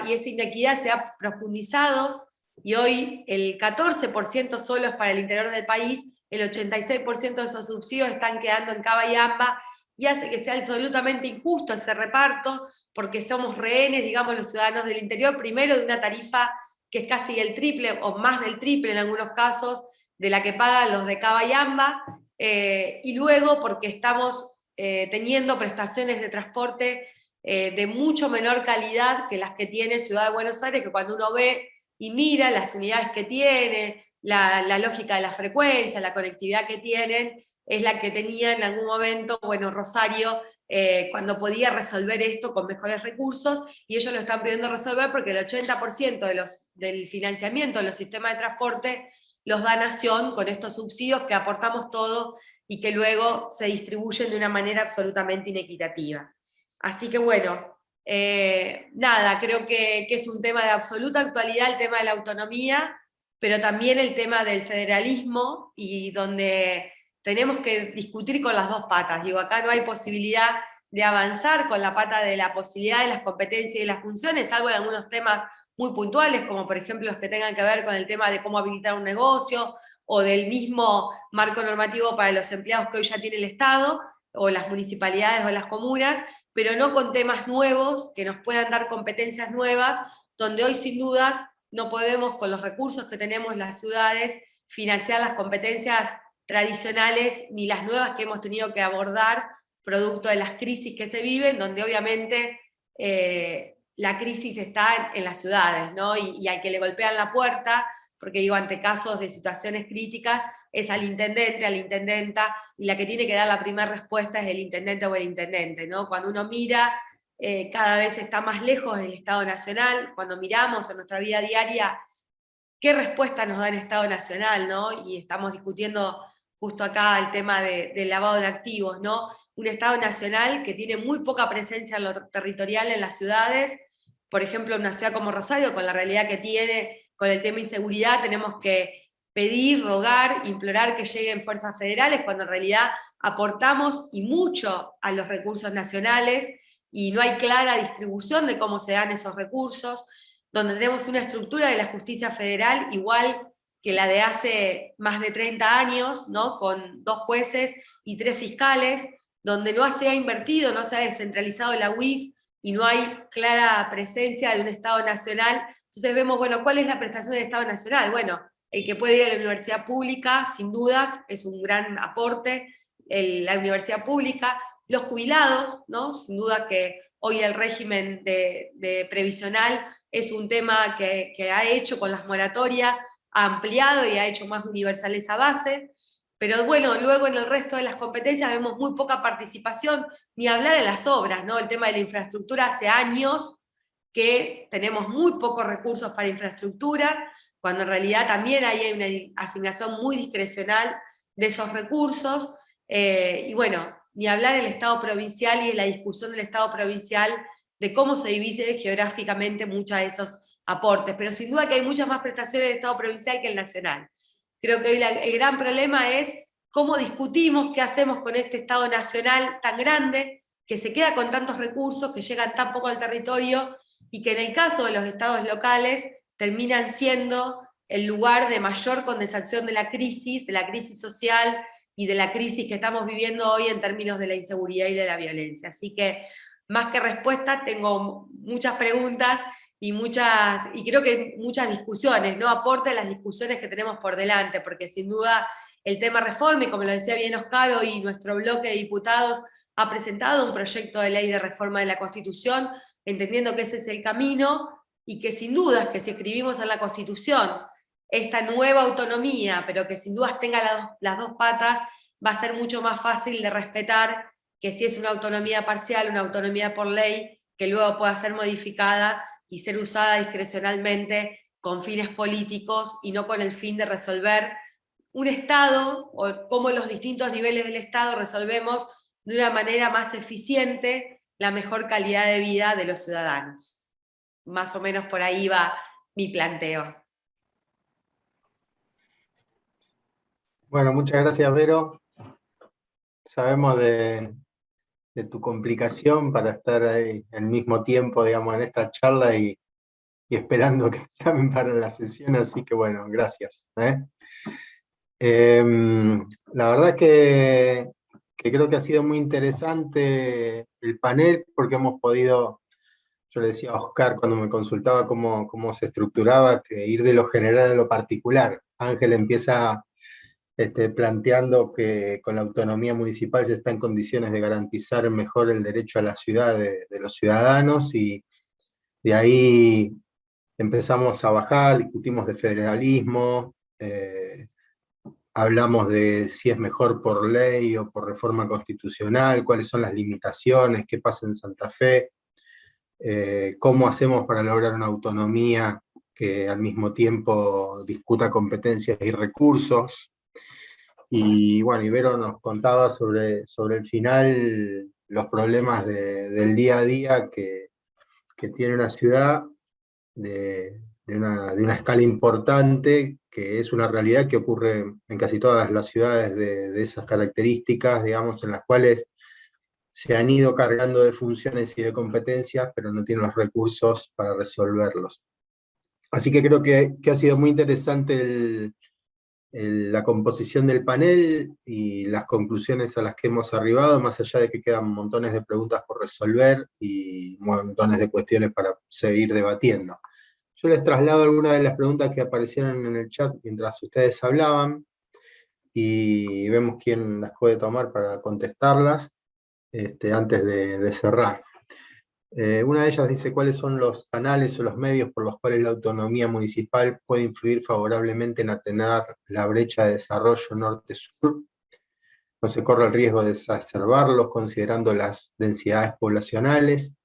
y esa inequidad se ha profundizado, y hoy el 14% solo es para el interior del país, el 86% de esos subsidios están quedando en Cava y AMBA, y hace que sea absolutamente injusto ese reparto, porque somos rehenes, digamos, los ciudadanos del interior, primero de una tarifa que es casi el triple, o más del triple en algunos casos, de la que pagan los de Cava y AMBA, y luego porque estamos teniendo prestaciones de transporte de mucho menor calidad que las que tiene Ciudad de Buenos Aires, que cuando uno ve y mira las unidades que tiene, la lógica de la frecuencia, la conectividad que tienen, es la que tenía en algún momento, bueno, Rosario, cuando podía resolver esto con mejores recursos, y ellos lo están pidiendo resolver porque el 80% del financiamiento de los sistemas de transporte los da Nación con estos subsidios que aportamos todos y que luego se distribuyen de una manera absolutamente inequitativa. Así que bueno, nada, creo que es un tema de absoluta actualidad el tema de la autonomía, pero también el tema del federalismo, y donde tenemos que discutir con las dos patas. Digo, acá no hay posibilidad de avanzar con la pata de la posibilidad de las competencias y de las funciones, salvo en algunos temas muy puntuales, como por ejemplo los que tengan que ver con el tema de cómo habilitar un negocio, o del mismo marco normativo para los empleados que hoy ya tiene el Estado, o las municipalidades o las comunas, pero no con temas nuevos que nos puedan dar competencias nuevas, donde hoy sin dudas no podemos, con los recursos que tenemos las ciudades, financiar las competencias tradicionales ni las nuevas que hemos tenido que abordar producto de las crisis que se viven, donde obviamente la crisis está en las ciudades, ¿no? Y al que le golpean la puerta, porque digo, ante casos de situaciones críticas, es al intendente, a la intendenta, y la que tiene que dar la primera respuesta es el intendente o el intendente, ¿no? Cuando uno mira, cada vez está más lejos del Estado Nacional, cuando miramos en nuestra vida diaria, ¿qué respuesta nos da el Estado Nacional, ¿no? Y estamos discutiendo justo acá el tema del lavado de activos, ¿no? Un Estado Nacional que tiene muy poca presencia en lo territorial en las ciudades, por ejemplo, en una ciudad como Rosario, con la realidad que tiene, con el tema inseguridad, tenemos que pedir, rogar, implorar que lleguen fuerzas federales, cuando en realidad aportamos y mucho a los recursos nacionales, y no hay clara distribución de cómo se dan esos recursos, donde tenemos una estructura de la justicia federal igual que la de hace más de 30 años, ¿no? Con 2 jueces y 3 fiscales, donde no se ha invertido, no se ha descentralizado la UIF, y no hay clara presencia de un Estado Nacional. Entonces vemos, bueno, ¿cuál es la prestación del Estado Nacional? Bueno, el que puede ir a la universidad pública, sin dudas, es un gran aporte, la universidad pública, los jubilados, ¿no? Sin duda que hoy el régimen de previsional es un tema que ha hecho con las moratorias, ha ampliado y ha hecho más universal esa base, pero bueno, luego en el resto de las competencias vemos muy poca participación, ni hablar de las obras, ¿no? El tema de la infraestructura, hace años que tenemos muy pocos recursos para infraestructura, cuando en realidad también hay una asignación muy discrecional de esos recursos, y bueno, ni hablar del Estado provincial y de la discusión del Estado provincial, de cómo se divide geográficamente muchos de esos aportes, pero sin duda que hay muchas más prestaciones del Estado provincial que el nacional. Creo que hoy el gran problema es cómo discutimos, qué hacemos con este Estado nacional tan grande, que se queda con tantos recursos, que llegan tan poco al territorio, y que en el caso de los estados locales terminan siendo el lugar de mayor condensación de la crisis social y de la crisis que estamos viviendo hoy en términos de la inseguridad y de la violencia. Así que, más que respuestas, tengo muchas preguntas y creo que muchas discusiones, ¿no? Aporte a las discusiones que tenemos por delante, porque sin duda el tema reforma, y como lo decía bien Oscar, hoy nuestro bloque de diputados ha presentado un proyecto de ley de reforma de la Constitución, entendiendo que ese es el camino, y que sin dudas que si escribimos en la Constitución esta nueva autonomía, pero que sin dudas tenga las dos patas, va a ser mucho más fácil de respetar que si es una autonomía parcial, una autonomía por ley, que luego pueda ser modificada y ser usada discrecionalmente con fines políticos y no con el fin de resolver un Estado, o cómo los distintos niveles del Estado resolvemos de una manera más eficiente la mejor calidad de vida de los ciudadanos. Más o menos por ahí va mi planteo. Bueno, muchas gracias, Vero. Sabemos de tu complicación para estar ahí al mismo tiempo, digamos, en esta charla y esperando que llamen para la sesión, así que bueno, gracias. La verdad que creo que ha sido muy interesante el panel, porque hemos podido, yo le decía a Oscar cuando me consultaba cómo se estructuraba, que ir de lo general a lo particular. Ángel empieza planteando que con la autonomía municipal se está en condiciones de garantizar mejor el derecho a la ciudad de los ciudadanos, y de ahí empezamos a bajar, discutimos de federalismo, hablamos de si es mejor por ley o por reforma constitucional, cuáles son las limitaciones, qué pasa en Santa Fe, cómo hacemos para lograr una autonomía que al mismo tiempo discuta competencias y recursos. Y bueno, Ibero nos contaba sobre el final los problemas del día a día que tiene una ciudad de una escala importante, que es una realidad que ocurre en casi todas las ciudades de esas características, digamos, en las cuales se han ido cargando de funciones y de competencias, pero no tienen los recursos para resolverlos. Así que creo que ha sido muy interesante la composición del panel y las conclusiones a las que hemos arribado, más allá de que quedan montones de preguntas por resolver y montones de cuestiones para seguir debatiendo. Yo les traslado algunas de las preguntas que aparecieron en el chat mientras ustedes hablaban, y vemos quién las puede tomar para contestarlas antes de cerrar. Una de ellas dice: ¿cuáles son los canales o los medios por los cuales la autonomía municipal puede influir favorablemente en atenuar la brecha de desarrollo norte-sur? No se corre el riesgo de exacerbarlos considerando las densidades poblacionales.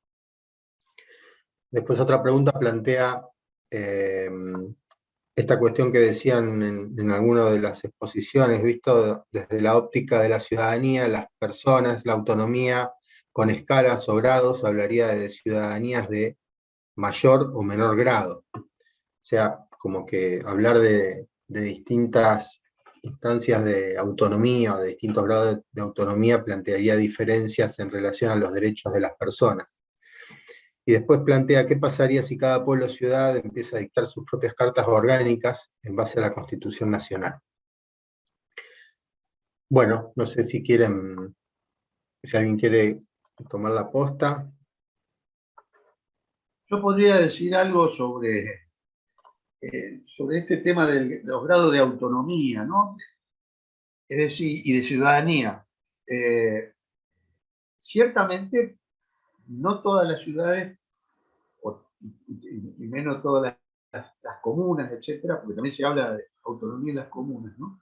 Después otra pregunta plantea esta cuestión que decían en alguna de las exposiciones, visto desde la óptica de la ciudadanía, las personas, la autonomía con escalas o grados, hablaría de ciudadanías de mayor o menor grado. O sea, como que hablar de distintas instancias de autonomía o de distintos grados de autonomía plantearía diferencias en relación a los derechos de las personas. Y después plantea qué pasaría si cada pueblo o ciudad empieza a dictar sus propias cartas orgánicas en base a la Constitución Nacional. Bueno, no sé si alguien quiere tomar la posta. Yo podría decir algo sobre este tema de los grados de autonomía, ¿no? Es decir, y de ciudadanía. Ciertamente, no todas las ciudades, y menos todas las comunas, etcétera, porque también se habla de autonomía en las comunas, ¿no?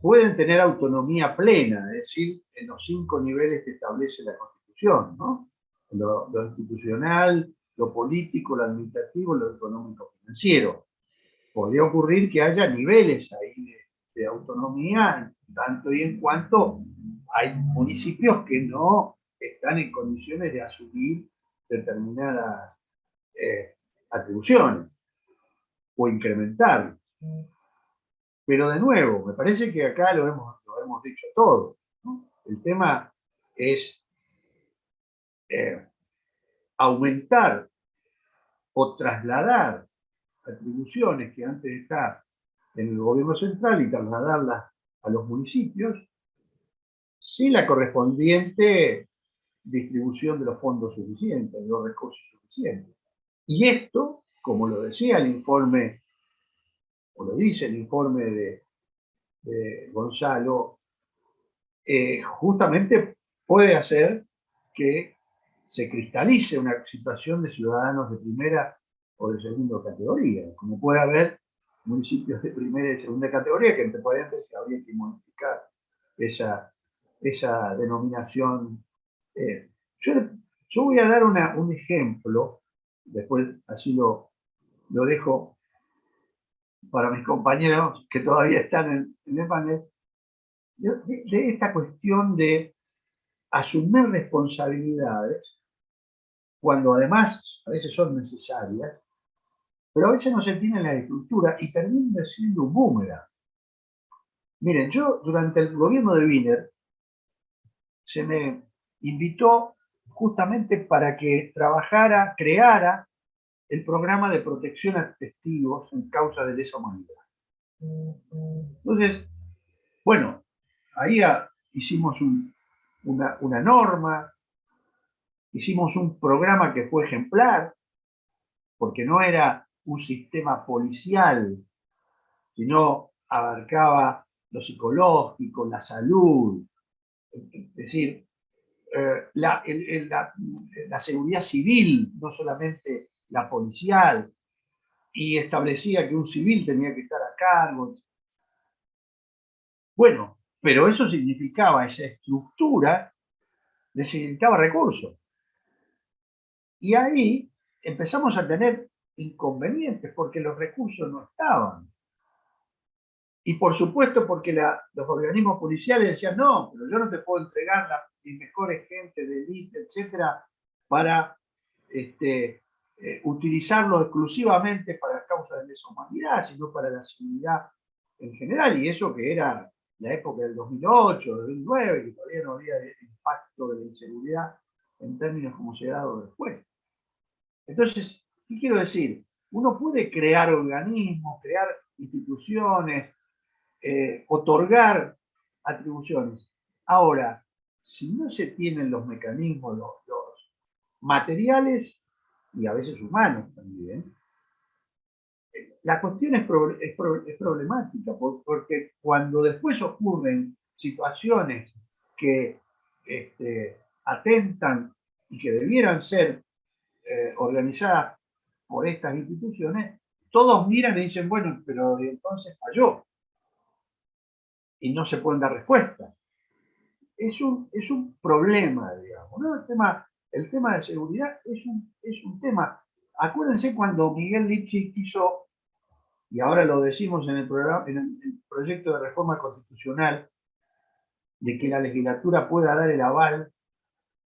Pueden tener autonomía plena, es decir, en los 5 niveles que establece la Constitución, ¿no? Lo institucional, lo político, lo administrativo, lo económico, financiero. Podría ocurrir que haya niveles ahí de autonomía, tanto y en cuanto hay municipios que no están en condiciones de asumir determinadas atribuciones o incrementar. Pero de nuevo, me parece que acá lo hemos dicho todo, ¿no? El tema es aumentar o trasladar atribuciones que antes estaban en el gobierno central y trasladarlas a los municipios sin la correspondiente distribución de los fondos suficientes, de los recursos suficientes. Y esto, como lo decía el informe, o lo dice el informe de Gonzalo, justamente puede hacer que se cristalice una situación de ciudadanos de primera o de segunda categoría, como puede haber municipios de primera y segunda categoría que entre paréntesis habría que modificar esa denominación. Yo voy a dar un ejemplo, después así lo dejo para mis compañeros que todavía están en el panel, de esta cuestión de asumir responsabilidades cuando además a veces son necesarias, pero a veces no se tiene la estructura y termina siendo un boomerang. Miren, yo durante el gobierno de Wiener se me invitó justamente para que creara el programa de protección a testigos en causa de lesa humanidad. Entonces, bueno, ahí hicimos una norma, hicimos un programa que fue ejemplar, porque no era un sistema policial, sino abarcaba lo psicológico, la salud, es decir, la seguridad civil, no solamente la policial, y establecía que un civil tenía que estar a cargo. Bueno, pero eso significaba, esa estructura necesitaba recursos. Y ahí empezamos a tener inconvenientes porque los recursos no estaban. Y por supuesto porque los organismos policiales decían, no, pero yo no te puedo entregar mis mejores gente de élite, etcétera, para utilizarlo exclusivamente para causas de lesa humanidad, sino para la seguridad en general. Y eso que era la época del 2008, 2009, que todavía no había el impacto de la inseguridad en términos como se ha dado después. Entonces, ¿qué quiero decir? Uno puede crear organismos, crear instituciones, otorgar atribuciones. Ahora, si no se tienen los mecanismos, los materiales y a veces humanos también, la cuestión es problemática, porque cuando después ocurren situaciones que atentan y que debieran ser organizadas por estas instituciones, todos miran y dicen, bueno, pero entonces falló. Y no se pueden dar respuestas. Es un problema, digamos, ¿no? El tema de seguridad es un tema. Acuérdense cuando Miguel Lipschitz quiso, y ahora lo decimos en el programa, en el proyecto de reforma constitucional, de que la legislatura pueda dar el aval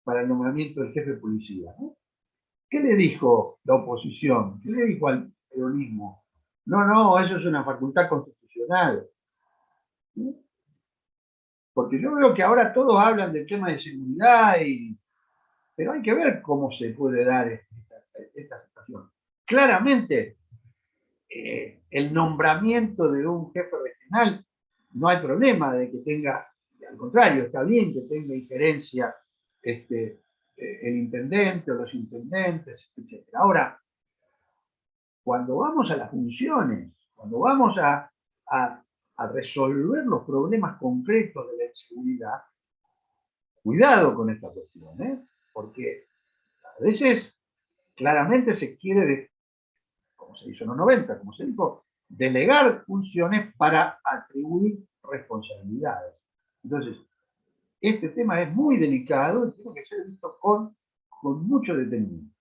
para el nombramiento del jefe de policía, ¿no? ¿Qué le dijo la oposición? ¿Qué le dijo al peronismo? No, eso es una facultad constitucional. ¿Sí? Porque yo veo que ahora todos hablan del tema de seguridad, pero hay que ver cómo se puede dar esta situación. Claramente, el nombramiento de un jefe regional, no hay problema de que tenga, al contrario, está bien que tenga injerencia el intendente o los intendentes, etc. Ahora, cuando vamos a las funciones, cuando vamos a resolver los problemas concretos de la inseguridad, cuidado con esta cuestión, porque a veces claramente se quiere, como se hizo en los 90, como se dijo, delegar funciones para atribuir responsabilidades. Entonces, este tema es muy delicado y tiene que ser visto con mucho detenimiento.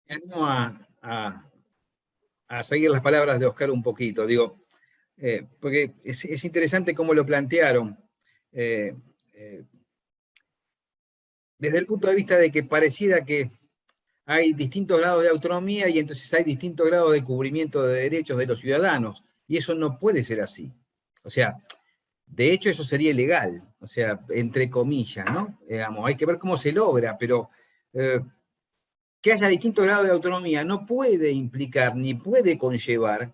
Me animo a seguir las palabras de Oscar un poquito, digo, porque es interesante cómo lo plantearon. Desde el punto de vista de que pareciera que hay distintos grados de autonomía y entonces hay distintos grados de cubrimiento de derechos de los ciudadanos, y eso no puede ser así. O sea, de hecho eso sería ilegal, o sea, entre comillas, ¿no? Hay que ver cómo se logra, pero que haya distintos grados de autonomía no puede implicar ni puede conllevar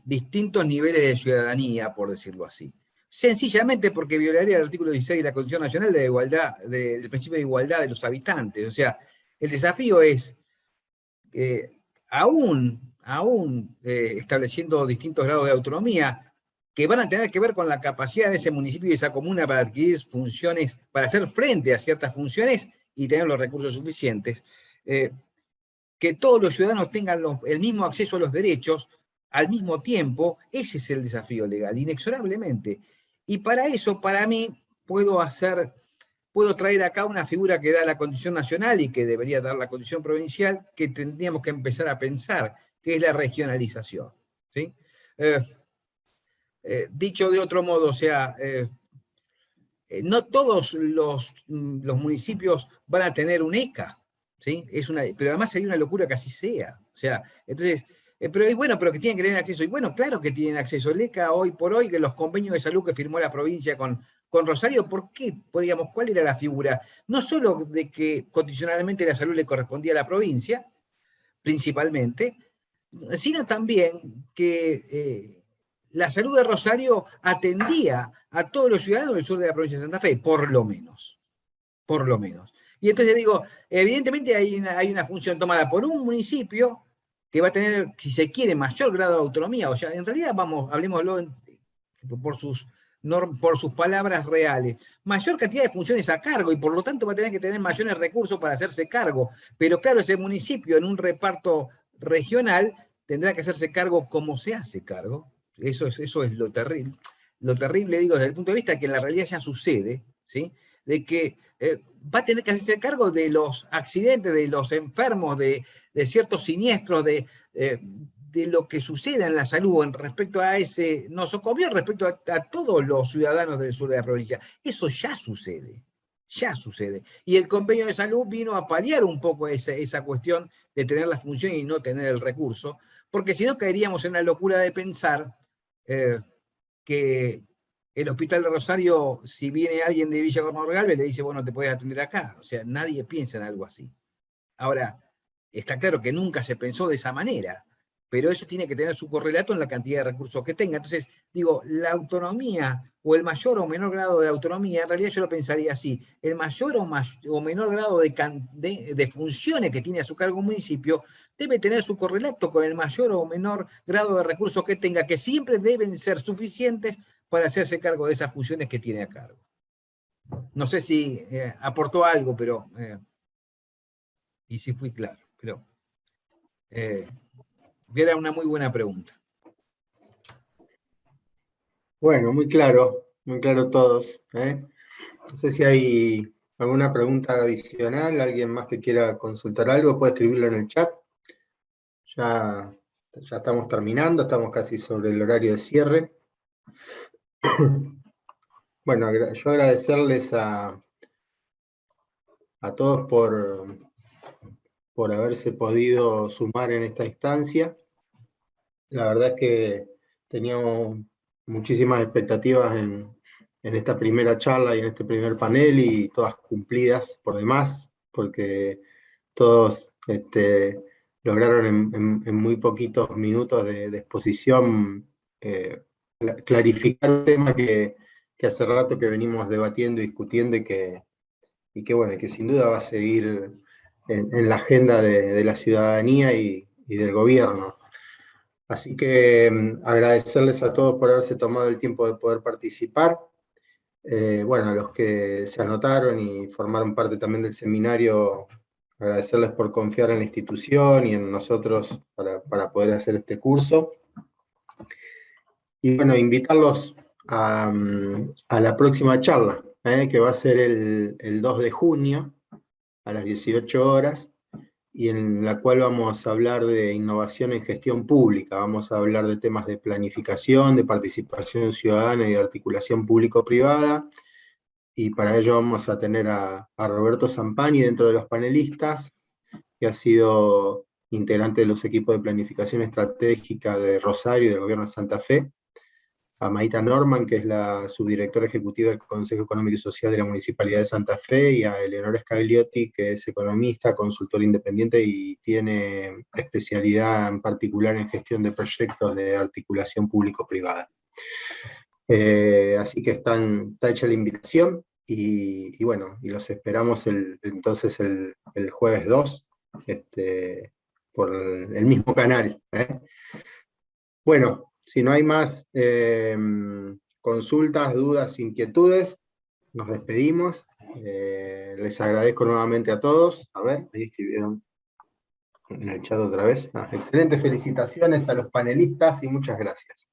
distintos niveles de ciudadanía, por decirlo así. Sencillamente porque violaría el artículo 16 de la Constitución Nacional de igualdad, del principio de igualdad de los habitantes. O sea, el desafío es, aún estableciendo distintos grados de autonomía, que van a tener que ver con la capacidad de ese municipio y de esa comuna para adquirir funciones, para hacer frente a ciertas funciones y tener los recursos suficientes, que todos los ciudadanos tengan el mismo acceso a los derechos al mismo tiempo. Ese es el desafío legal, inexorablemente. Y para eso, para mí, puedo traer acá una figura que da la Constitución Nacional y que debería dar la Constitución Provincial, que tendríamos que empezar a pensar, que es la regionalización. ¿Sí? Dicho de otro modo, o sea, no todos los municipios van a tener un ECA, ¿sí? Pero además sería una locura que así sea. O sea, entonces, pero que tienen que tener acceso. Y bueno, claro que tienen acceso. El ECA hoy por hoy, que los convenios de salud que firmó la provincia con Rosario, ¿por qué? Digamos, ¿cuál era la figura? No solo de que constitucionalmente la salud le correspondía a la provincia, principalmente, sino también que la salud de Rosario atendía a todos los ciudadanos del sur de la provincia de Santa Fe, por lo menos. Por lo menos. Y entonces digo, evidentemente hay una función tomada por un municipio que va a tener, si se quiere, mayor grado de autonomía. O sea, en realidad, hablemoslo por sus palabras reales, mayor cantidad de funciones a cargo y por lo tanto va a tener que tener mayores recursos para hacerse cargo. Pero claro, ese municipio en un reparto regional tendrá que hacerse cargo como se hace cargo. Eso es lo terrible. Lo terrible, digo, desde el punto de vista que en la realidad ya sucede, ¿sí? De que va a tener que hacerse cargo de los accidentes, de los enfermos, de ciertos siniestros, de de lo que suceda en la salud en respecto a ese nosocomio, respecto a todos los ciudadanos del sur de la provincia. Eso ya sucede. Ya sucede. Y el convenio de salud vino a paliar un poco esa cuestión de tener la función y no tener el recurso, porque si no caeríamos en la locura de pensar que el Hospital de Rosario, si viene alguien de Villa Cornaldo Galvez, le dice, bueno, te puedes atender acá. O sea, nadie piensa en algo así. Ahora, está claro que nunca se pensó de esa manera, pero eso tiene que tener su correlato en la cantidad de recursos que tenga. Entonces, digo, la autonomía o el mayor o menor grado de autonomía, en realidad yo lo pensaría así, el mayor o menor grado de funciones que tiene a su cargo un municipio debe tener su correlato con el mayor o menor grado de recursos que tenga, que siempre deben ser suficientes para hacerse cargo de esas funciones que tiene a cargo. No sé si aportó algo, pero y si fui claro, pero era una muy buena pregunta. Bueno, muy claro todos, ¿eh? No sé si hay alguna pregunta adicional, alguien más que quiera consultar algo, puede escribirlo en el chat. Ya estamos terminando, estamos casi sobre el horario de cierre. Bueno, yo agradecerles a todos por haberse podido sumar en esta instancia. La verdad es que teníamos muchísimas expectativas en esta primera charla y en este primer panel, y todas cumplidas por demás, porque todos lograron en muy poquitos minutos de exposición clarificar un tema que hace rato que venimos debatiendo y discutiendo, y que bueno, que sin duda va a seguir en la agenda de la ciudadanía y del gobierno. Así que agradecerles a todos por haberse tomado el tiempo de poder participar. Bueno, a los que se anotaron y formaron parte también del seminario, agradecerles por confiar en la institución y en nosotros para poder hacer este curso. Y bueno, invitarlos a la próxima charla, que va a ser el 2 de junio a las 18 horas, y en la cual vamos a hablar de innovación en gestión pública. Vamos a hablar de temas de planificación, de participación ciudadana y de articulación público-privada, y para ello vamos a tener a Roberto Zampani dentro de los panelistas, que ha sido integrante de los equipos de planificación estratégica de Rosario y del Gobierno de Santa Fe, a Maita Norman, que es la subdirectora ejecutiva del Consejo Económico y Social de la Municipalidad de Santa Fe, y a Eleonora Scagliotti, que es economista, consultor independiente y tiene especialidad en particular en gestión de proyectos de articulación público-privada. Así que está hecha la invitación, y bueno, y los esperamos entonces el jueves 2, por el mismo canal, ¿eh? Bueno, si no hay más consultas, dudas, inquietudes, nos despedimos. Les agradezco nuevamente a todos. A ver, ahí escribieron en el chat otra vez. Excelentes felicitaciones a los panelistas y muchas gracias.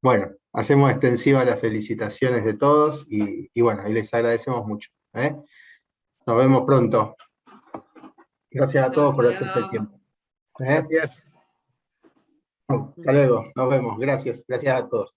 Bueno, hacemos extensivas las felicitaciones de todos, y bueno, ahí les agradecemos mucho, ¿eh? Nos vemos pronto. Gracias a todos por hacerse el tiempo. Gracias. Hasta luego, nos vemos. Gracias a todos.